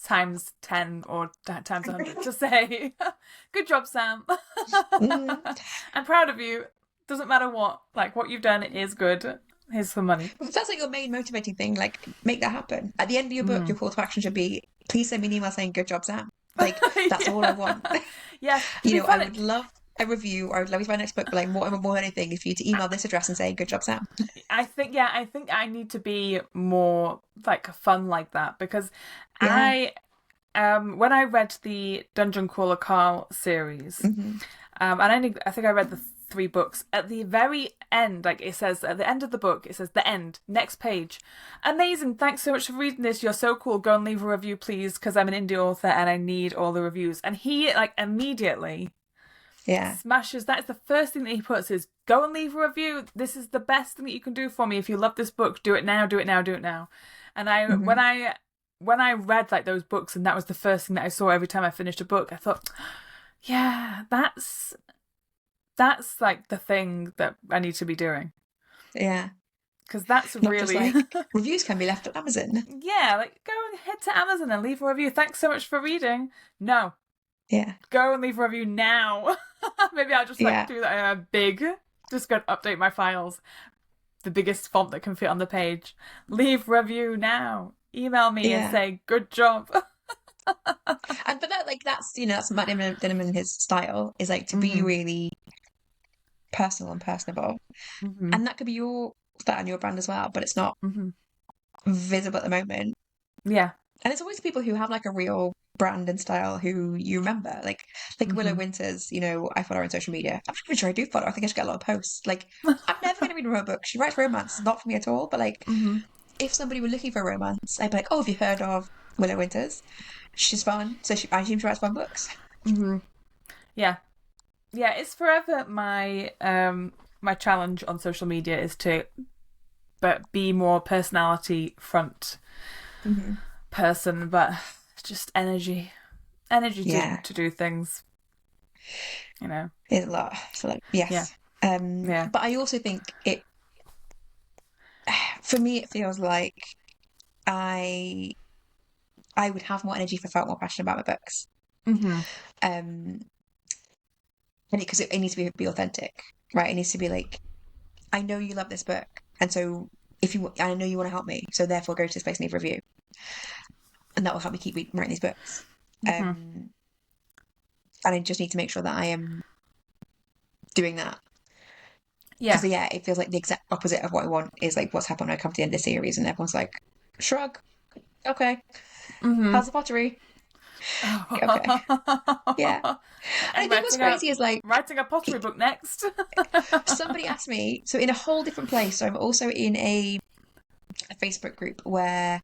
times 10 or times 100 to say, good job, Sam. I'm proud of you. Doesn't matter what. Like, what you've done is good. Here's some money. Well, that's like your main motivating thing. Like, make that happen. At the end of your book, your call to action should be, please send me an email saying, good job, Sam. Like, that's all I want. Yes. I would love a review, or I would love you to my next book, but like more than anything is for you to email this address and say, good job, Sam. I think I need to be more like fun like that, because Yeah. when I read the Dungeon Crawler Carl series, and I think I read the 3 books. At the very end, like it says at the end of the book, it says the end, next page. Amazing! Thanks so much for reading this. You're so cool. Go and leave a review, please, because I'm an indie author and I need all the reviews. And he like immediately smashes. That is the first thing that he puts is go and leave a review. This is the best thing that you can do for me. If you love this book, do it now, do it now, do it now. And when I read like those books and that was the first thing that I saw every time I finished a book, I thought, yeah, that's like the thing that I need to be doing. Yeah. Because that's not really... just like, reviews can be left at Amazon. Yeah, like go and head to Amazon and leave a review. Thanks so much for reading. No. Yeah. Go and leave a review now. Maybe I'll just like do that in a big, just go and update my files. The biggest font that can fit on the page. Leave review now. Email me and say, good job. But that's Matt Dinham and his style is like to be really personal and personable. And that could be your style and your brand as well, but it's not visible at the moment. Yeah. And it's always people who have like a real brand and style who you remember. Like Willow Winters, I follow her on social media. I'm not even sure I do follow her. I think I should get a lot of posts. Like, I'm never going to read a romance book. She writes romance. It's not for me at all. But like, if somebody were looking for romance, I'd be like, oh, have you heard of Willow Winters? She's fun. So I assume she writes fun books. Yeah. Yeah, it's forever my my challenge on social media is to be more personality front person, but just energy to do things. It's a lot. So like, yes. Yeah. But I also think for me, it feels like I would have more energy if I felt more passionate about my books. And because it needs to be authentic, right? It needs to be like, I know you love this book, and so I know you want to help me, so therefore go to this place and leave a review, and that will help me keep writing these books. And I just need to make sure that I am doing that. Because it feels like the exact opposite of what I want is like what's happened when I come to the end of the series, and everyone's like, shrug, okay, how's the pottery? Okay. Yeah. And I think what's crazy is like writing a pottery book next. Somebody asked me, so in a whole different place. So I'm also in a Facebook group where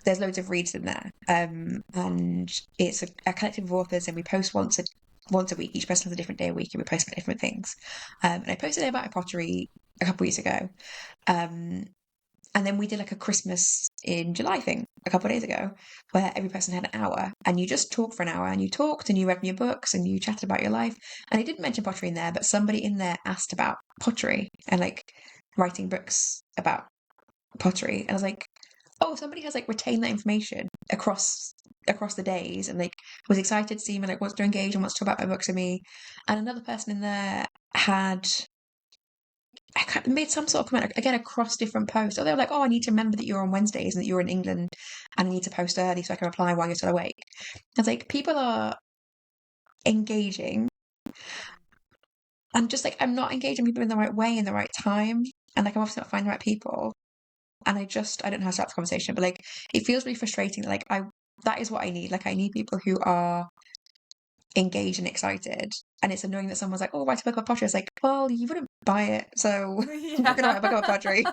there's loads of reads in there, and it's a collective of authors, and we post once a week. Each person has a different day a week, and we post about different things. And I posted about my pottery a couple of weeks ago, and then we did like a Christmas in July thing a couple of days ago where every person had an hour and you just talked for an hour and you talked and you read your books and you chatted about your life. And I didn't mention pottery in there, but somebody in there asked about pottery and like writing books about pottery. And I was like, oh, somebody has like retained that information across the days and like was excited to see me, like wants to engage and wants to talk about my books with me. And another person in there had made some sort of comment again across different posts. Or they were like, "Oh, I need to remember that you're on Wednesdays and that you're in England, and I need to post early so I can reply while you're still awake." I was like, people are engaging, and just like I'm not engaging people in the right way in the right time, and like I'm obviously not finding the right people, and I don't know how to start the conversation, but like it feels really frustrating. Like that is what I need. Like I need people who are engaged and excited, and it's annoying that someone's like, "Oh, write a book about pottery." It's like, well, you wouldn't buy it, so you're gonna write a book about pottery.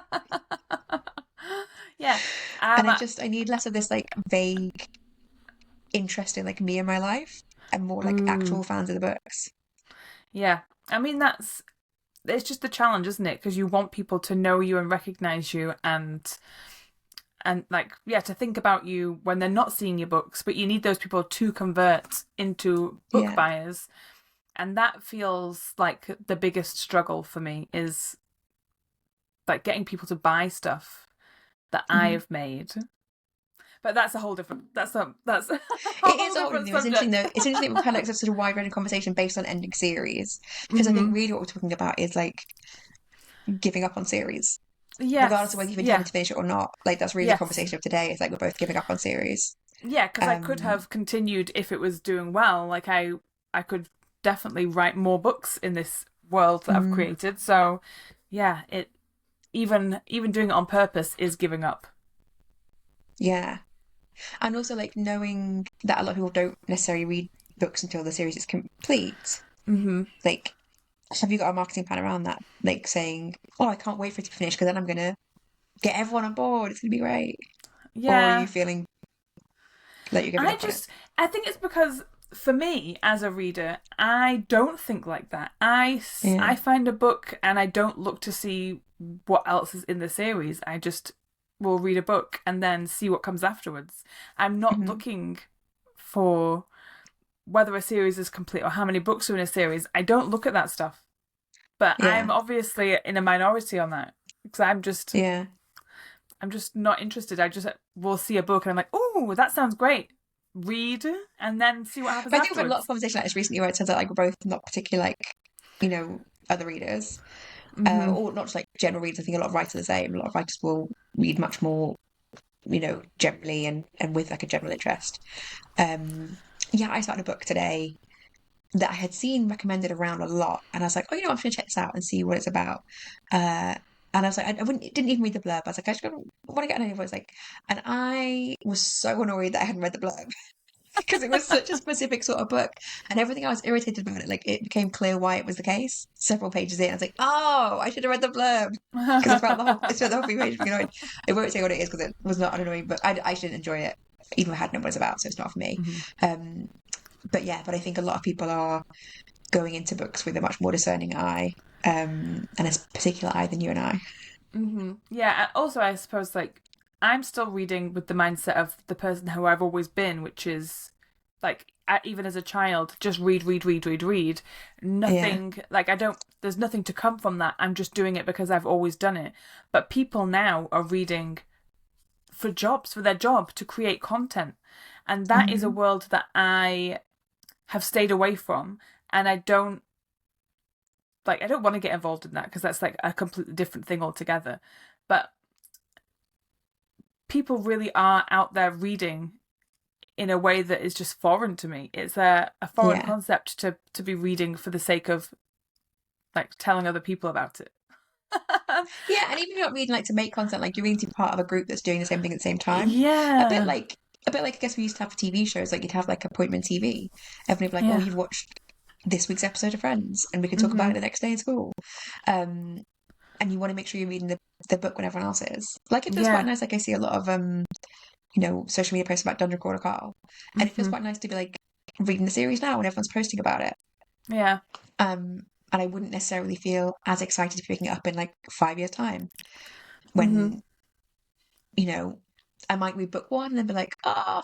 And I need less of this like vague interest in like me and my life, and more like actual fans of the books. Yeah, I mean it's just the challenge, isn't it? Because you want people to know you and recognize you, and like to think about you when they're not seeing your books, but you need those people to convert into book buyers. And that feels like the biggest struggle for me, is like getting people to buy stuff that I have made. But that's a whole different. That's a It whole is all different new. It's interesting subject. though. It's interesting we've had like such a wide-ranging conversation based on ending series, because I think really what we're talking about is like giving up on series, regardless of whether you've intended to finish it or not. Like that's really the conversation of today. Is like we're both giving up on series. Yeah, because I could have continued if it was doing well. Like I could definitely write more books in this world that I've created. So yeah, it even doing it on purpose is giving up. Yeah. And also like knowing that a lot of people don't necessarily read books until the series is complete. Like, have you got a marketing plan around that? Like saying, "Oh, I can't wait for it to finish because then I'm gonna get everyone on board. It's gonna be great." Or are you feeling like you're giving up on it? I think it's because for me as a reader, I don't think like that. I find a book and I don't look to see what else is in the series. I just will read a book and then see what comes afterwards. I'm not looking for whether a series is complete or how many books are in a series. I don't look at that stuff. But I'm obviously in a minority on that, because I'm just not interested. I just will see a book and I'm like, oh, that sounds great. Read and then see what happens But I think afterwards. we've had a lot of conversation like this recently where it says that like we're both not particularly like, other readers. Or not just like general readers. I think a lot of writers are the same. A lot of writers will read much more, generally and with like a general interest. I started a book today that I had seen recommended around a lot, and I was like, oh, I'm going to check this out and see what it's about. And I was like, didn't even read the blurb. I was like, I just want to get an idea of what it's like. And I was so annoyed that I hadn't read the blurb because it was such a specific sort of book, and everything I was irritated about it, like it became clear why it was the case. Several pages in, I was like, oh, I should have read the blurb, because I spent the whole 3 pages being annoyed. I won't say what it is because it was not annoying, but I didn't enjoy it, even though I had known what it's about, so it's not for me. But I think a lot of people are going into books with a much more discerning eye, and a particular eye than you and I. Yeah, also I suppose like I'm still reading with the mindset of the person who I've always been, which is like even as a child, just read. Nothing like there's nothing to come from that. I'm just doing it because I've always done it. But people now are reading for jobs, for their job, to create content. And that is a world that I have stayed away from, and I don't want to get involved in that, because that's like a completely different thing altogether. But people really are out there reading in a way that is just foreign to me. It's a foreign concept to be reading for the sake of like telling other people about it. Yeah, and even if you're not reading like to make content, like you're reading to be part of a group that's doing the same thing at the same time. Yeah. A bit like I guess we used to have for TV shows, like you'd have like appointment TV. Everybody would be like, oh, you've watched this week's episode of Friends, and we can talk about it the next day in school. And you want to make sure you're reading the book when everyone else is. Like it feels quite nice. Like I see a lot of social media posts about Dungeon Crawler Carl, and it feels quite nice to be like reading the series now when everyone's posting about it. Yeah. And I wouldn't necessarily feel as excited to be picking it up in like 5 years' time, when I might read book one and then be like, I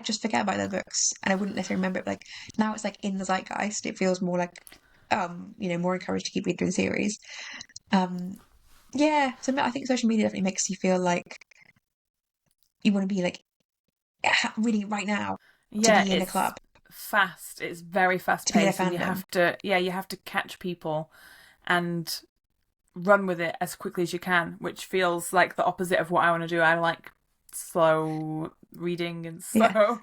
just forget about their books, and I wouldn't necessarily remember it. But like now it's like in the zeitgeist. It feels more like more encouraged to keep reading through the series. So I think social media definitely makes you feel like you want to be like reading it right now to be in a club. Fast. It's very fast paced, and you have to catch people and run with it as quickly as you can, which feels like the opposite of what I want to do. I like slow reading and slow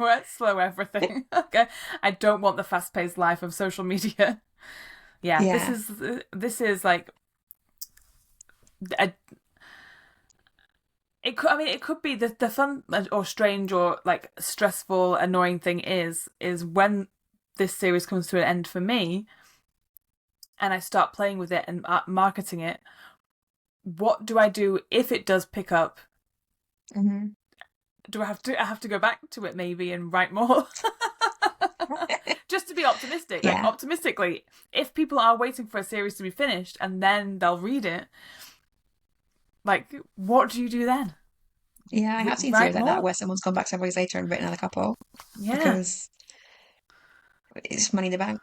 everything. Okay, I don't want the fast paced life of social media. This is like it could be the fun or strange or like stressful, annoying thing is when this series comes to an end for me and I start playing with it and marketing it. What do I do if it does pick up? Do I have to go back to it maybe and write more? Just to be optimistic. Like optimistically, if people are waiting for a series to be finished and then they'll read it, like, what do you do then? Yeah, I have seen series like that where someone's gone back several years later and written another couple. Yeah. Because it's money in the bank.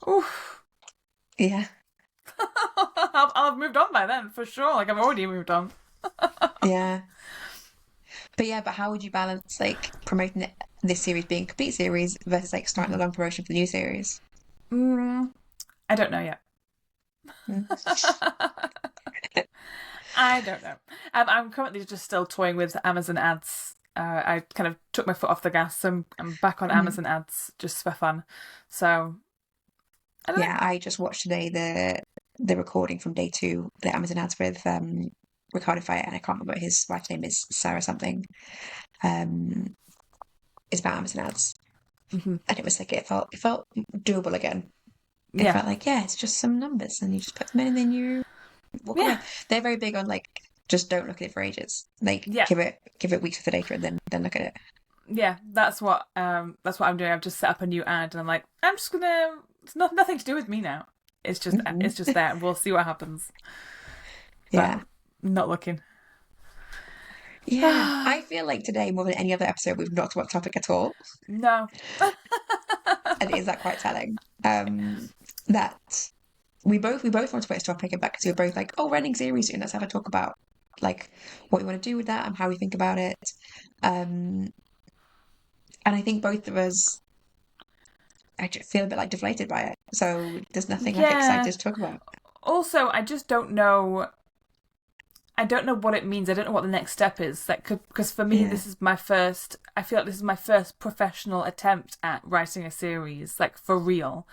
Oof. Yeah. I'll have moved on by then, for sure. Like, I've already moved on. Yeah. But how would you balance like promoting this series being a complete series versus like starting a long promotion for the new series? Mm, I don't know yet. Mm. I don't know. I'm currently just still toying with Amazon ads. I kind of took my foot off the gas, so I'm back on Mhm. Amazon ads just for fun. So I don't know. Yeah, I just watched today the recording from day two, the Amazon ads with Ricardo Fire, and I can't remember what his wife's name is, Sara something. Um, it's about Amazon ads, Hmm. and it was like it felt doable again. It Yeah, felt like, yeah, it's just some numbers, and you just put them in, and then you walk yeah, away. They're very big on like just don't look at it for ages. Like yeah, give it weeks for the data, and then look at it. yeah. That's what I'm doing. I've just set up a new ad, and I'm like, I'm just gonna. It's nothing to do with me now. Hmm. It's just there. We'll see what happens. But Yeah. not looking. Yeah, I feel like today more than any other episode we've not talked about topic at all, No. and is that quite telling? That we both want to put this topic in back because we were both like, oh, we're ending series soon. Let's have a talk about like what we want to do with that and how we think about it. Um, and I think both of us actually feel a bit like deflated by it. So there's nothing like Yeah. excited to talk about. Also, I just don't know. I don't know what it means. I don't know what the next step is. Like, because for me, Yeah. this is my first. I feel like this is my first professional attempt at writing a series, like for real,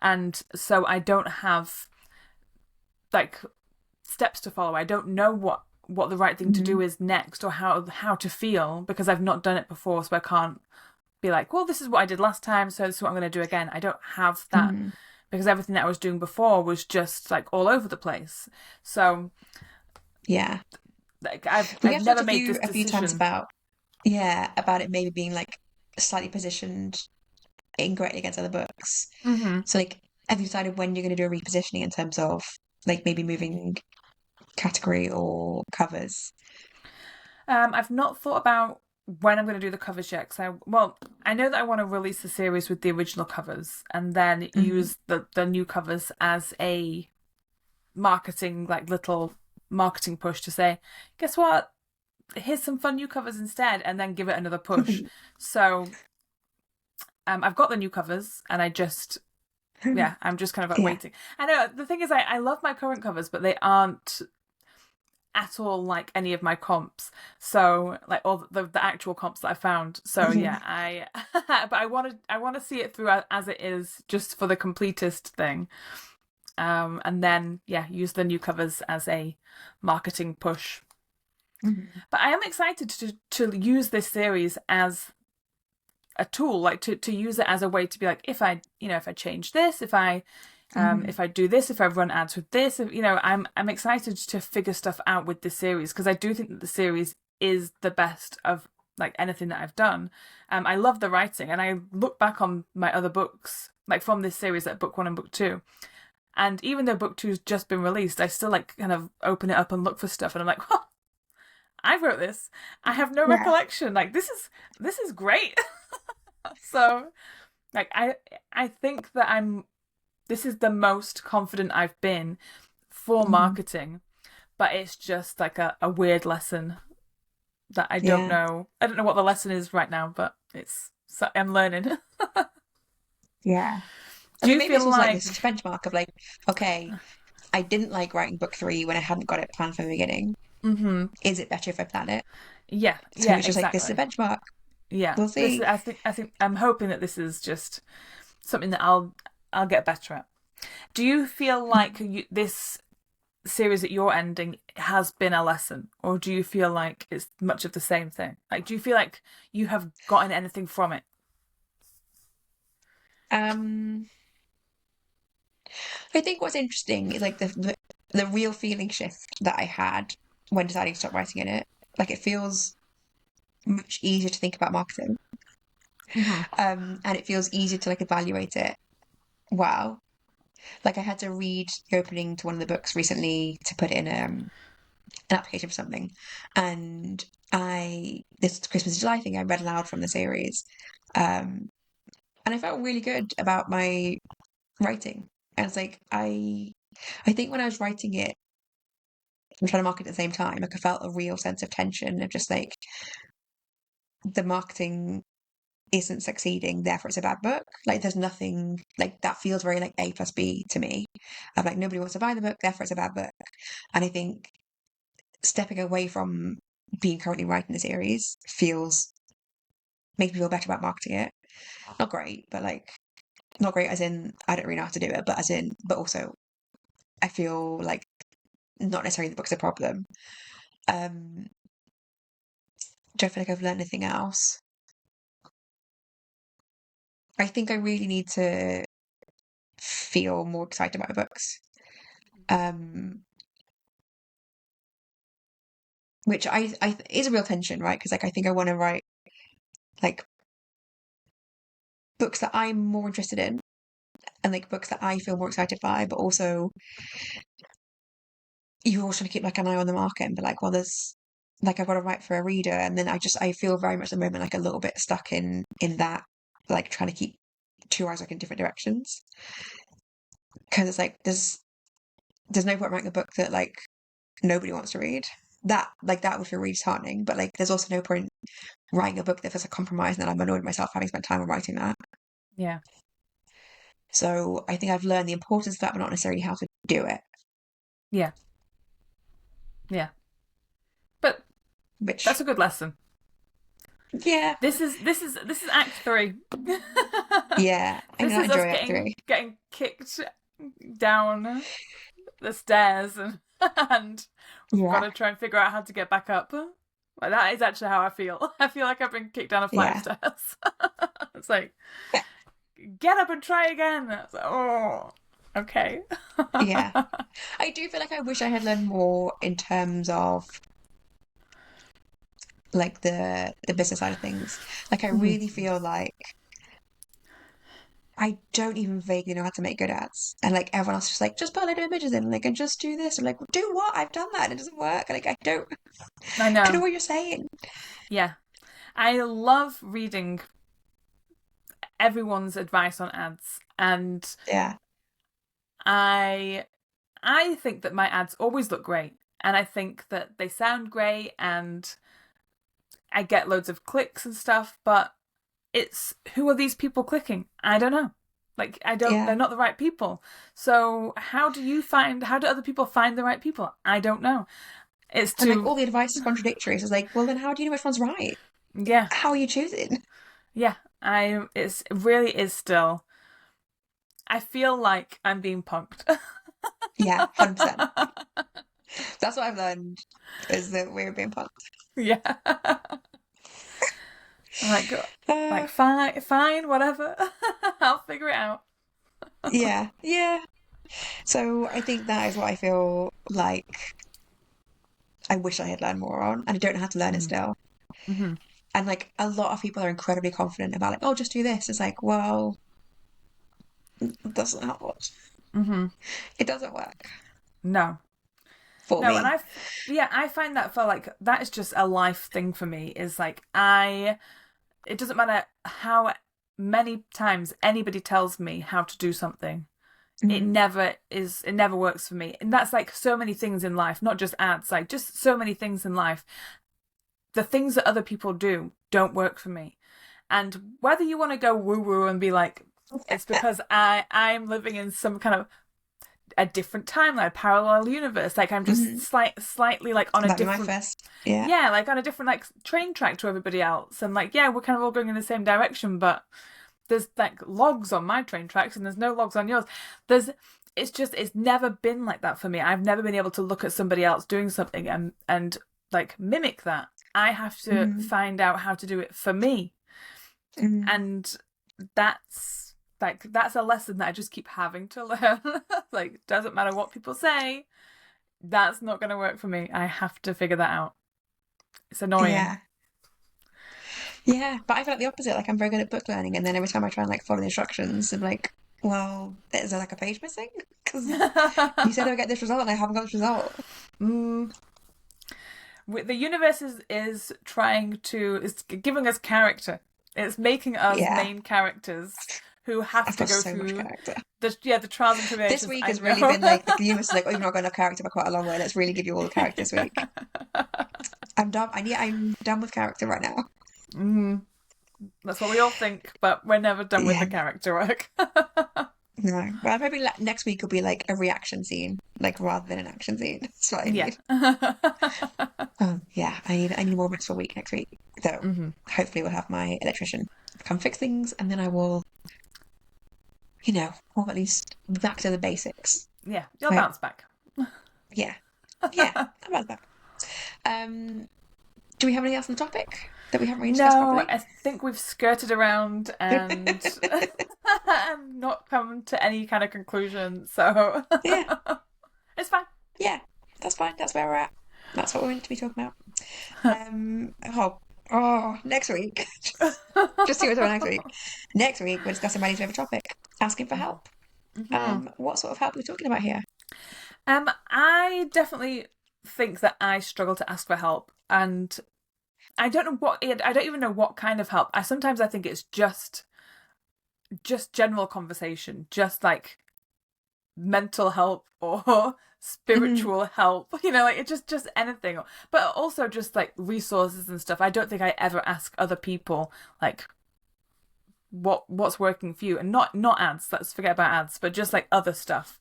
and so I don't have like steps to follow. I don't know what the right thing to do Mhm. is next, or how to feel, because I've not done it before, so I can't be like, well, this is what I did last time, so this is what I'm going to do again. I don't have that Mhm. because everything that I was doing before was just like all over the place. So Yeah. like We I've have talked never a made few this a few times decision. about about it maybe being like slightly positioned incorrectly against other books. Hmm. So like have you decided when you're going to do a repositioning in terms of like maybe moving category or covers? I've not thought about when I'm going to do the covers yet. Well, I know that I want to release the series with the original covers and then Hmm. use the new covers as a marketing, like little marketing push to say, guess what? Here's some fun new covers instead, and then give it another push. So I've got the new covers, and I'm just kind of like Yeah. waiting. I know the thing is, I love my current covers, but they aren't at all like any of my comps. So like all the actual comps that I found. So Mhm. yeah, I but I want to see it through as it is, just for the completest thing. And then yeah, use the new covers as a marketing push. Mhm. But I am excited to use this series as a tool, like to use it as a way to be like, if I change this, Mhm. if I do this, if I run ads with this, I'm excited to figure stuff out with this series, because I do think that the series is the best of like anything that I've done. I love the writing, and I look back on my other books like from this series, like book one and book two, and even though book two's just been released, I still like kind of open it up and look for stuff, and I'm like, oh, I wrote this. I have no Yeah. recollection. Like this is great. So like I think that this is the most confident I've been for Mhm. marketing, but it's just like a weird lesson that I don't Yeah. know. I don't know what the lesson is right now, but I'm learning. Yeah. I Do mean, you maybe it's feel also like like this benchmark of like, okay, I didn't like writing book three when I hadn't got it planned from the beginning. mm-hmm. Is it better if I plan it? Yeah, So yeah, it's just like this is a exactly. benchmark. Yeah. We'll This is see. I think I'm hoping that this is just something that I'll get better at. Do you feel like this series that you're ending has been a lesson, or do you feel like it's much of the same thing? Like, do you feel like you have gotten anything from it? Um, I think what's interesting is like the real feeling shift that I had when deciding to stop writing in it. Like it feels much easier to think about marketing. Hmm. And it feels easier to like evaluate it. Wow. Like I had to read the opening to one of the books recently to put in an application for something. And this Christmas in July thing, I read aloud from the series. Um, and I felt really good about my writing. And it's like I think when I was writing it and trying to market at the same time, like I felt a real sense of tension of just like the marketing isn't succeeding, therefore it's a bad book. Like there's nothing like that feels very like A plus B to me. Of like nobody wants to buy the book, therefore it's a bad book. And I think stepping away from being currently writing the series makes me feel better about marketing it. Not great, but like not great as in I don't really know how to do it, but also I feel like not necessarily the book's a problem. Do I feel like I've learned anything else? I think I really need to feel more excited about my books. Which I is a real tension, right? Because like I think I want to write like books that I'm more interested in and like books that I feel more excited by, but also you're always trying to keep like an eye on the market and be like, well, there's like I've got to write for a reader, and then I feel very much at the moment like a little bit stuck in that, like trying to keep two eyes like in different directions. Because it's like there's no point writing a book that like nobody wants to read. That would feel really disheartening. But like there's also no point writing a book that feels a compromise, and then I'm annoyed at myself having spent time on writing that. Yeah. So I think I've learned the importance of that, but not necessarily how to do it. Yeah. Yeah. But that's a good lesson. Yeah. This is Act 3. Yeah. I This is enjoy us Act 3. getting kicked down the stairs and we've got to try and figure out how to get back up. Like, that is actually how I feel. I feel like I've been kicked down a flight of stairs. It's like, get up and try again. It's like, oh, okay. Yeah. I do feel like I wish I had learned more in terms of like the business side of things. Like I really feel like I don't even vaguely know how to make good ads. And like everyone else is just like, just put a load of images in, like, and just do this. I'm like, do what? I've done that and it doesn't work. Like I don't know what you're saying. Yeah. I love reading everyone's advice on ads, and Yeah. I think that my ads always look great, and I think that they sound great and I get loads of clicks and stuff, but it's who are these people clicking? I don't know. Like they're not the right people. So how do other people find the right people? I don't know. And like all the advice is contradictory. So it's like, well then how do you know which one's right? Yeah. How are you choosing? Yeah. It really is still. I feel like I'm being punked. Yeah, 100%. That's what I've learned, is that we're being punked. Yeah. like fine, whatever. I'll figure it out. Yeah. So I think that is what I feel like I wish I had learned more on, and I don't know how to learn it still. Mm-hmm. And like a lot of people are incredibly confident about like, oh, just do this. It's like, well, that's not how it works. Mm-hmm. It doesn't work. No. For me. And I find that for like that is just a life thing for me. Is like it doesn't matter how many times anybody tells me how to do something. It never works for me. And that's like so many things in life, not just ads, like just so many things in life. The things that other people do don't work for me. And whether you want to go woo-woo and be like, it's because I'm living in some kind of a different timeline, parallel universe. Like I'm just slightly like on a different like on a different like train track to everybody else. And like, yeah, we're kind of all going in the same direction, but there's like logs on my train tracks and there's no logs on yours. It's never been like that for me. I've never been able to look at somebody else doing something and like mimic that. I have to find out how to do it for me. And that's a lesson that I just keep having to learn. Like, doesn't matter what people say, that's not going to work for me. I have to figure that out. It's annoying. Yeah, but I feel like the opposite. Like I'm very good at book learning, and then every time I try and like follow the instructions, I'm like, well, is there like a page missing? Because you said I would get this result, and I haven't got this result. The universe is trying to, it's giving us character. It's making us main characters who have I've to got go so much through character. the trials and tribulations. This week has really been like the universe is like, oh, you've not got enough character by quite a long way. Let's really give you all the character this week. I'm done. I'm done with character right now. That's what we all think, but we're never done with the character work. No. Well, maybe next week will be like a reaction scene, like rather than an action scene. That's what I need. Yeah, I need more restful week next week. So hopefully we'll have my electrician come fix things, and then I will, or at least back to the basics. Yeah, you'll bounce back. Yeah, I'll bounce back. Do we have anything else on the topic that we haven't really discussed properly? I think we've skirted around and not come to any kind of conclusion. So yeah, it's fine. Yeah, that's fine. That's where we're at. That's what we're meant to be talking about. Next week. Just see what's on next week. Next week, we're discussing Maddie's favourite topic, asking for help. What sort of help are we talking about here? I definitely think that I struggle to ask for help, and I don't even know what kind of help. Sometimes I think it's just general conversation, just like mental help or spiritual help, like it's just anything, but also just like resources and stuff. I don't think I ever ask other people like what's working for you, and not ads, let's forget about ads, but just like other stuff,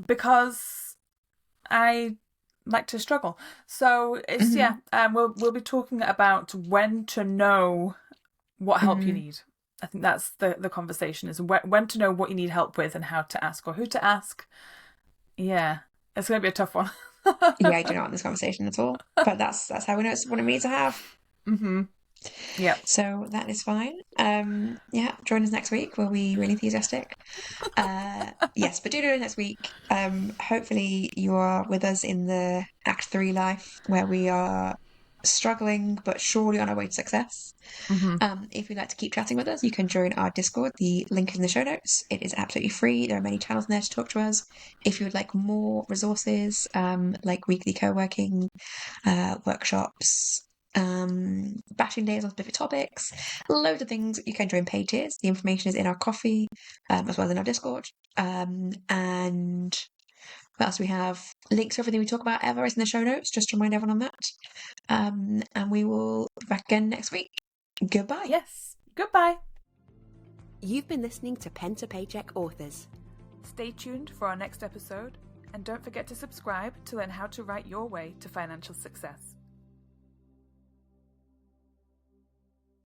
because I like to struggle. So it's we'll be talking about when to know what help you need. I think that's the conversation, is when to know what you need help with and how to ask or who to ask. Yeah, it's going to be a tough one. Yeah, I do not want this conversation at all, but that's how we know it's what it means to have. Yeah. So that is fine. Join us next week. We'll be really enthusiastic. Yes, but do join us next week. Hopefully you are with us in the Act 3 life, where we are struggling but surely on our way to success. If you'd like to keep chatting with us, you can join our Discord. The link is in the show notes. It is absolutely free. There are many channels in there to talk to us. If you would like more resources, like weekly co-working, workshops, bashing days on specific topics, loads of things, you can join paid tiers. The information is in our coffee, as well as in our Discord. And what else we have? Links to everything we talk about ever is in the show notes, just to remind everyone on that. And we will be back again next week. Goodbye. Yes, goodbye. You've been listening to Pen to Paycheck Authors. Stay tuned for our next episode, and don't forget to subscribe to learn how to write your way to financial success.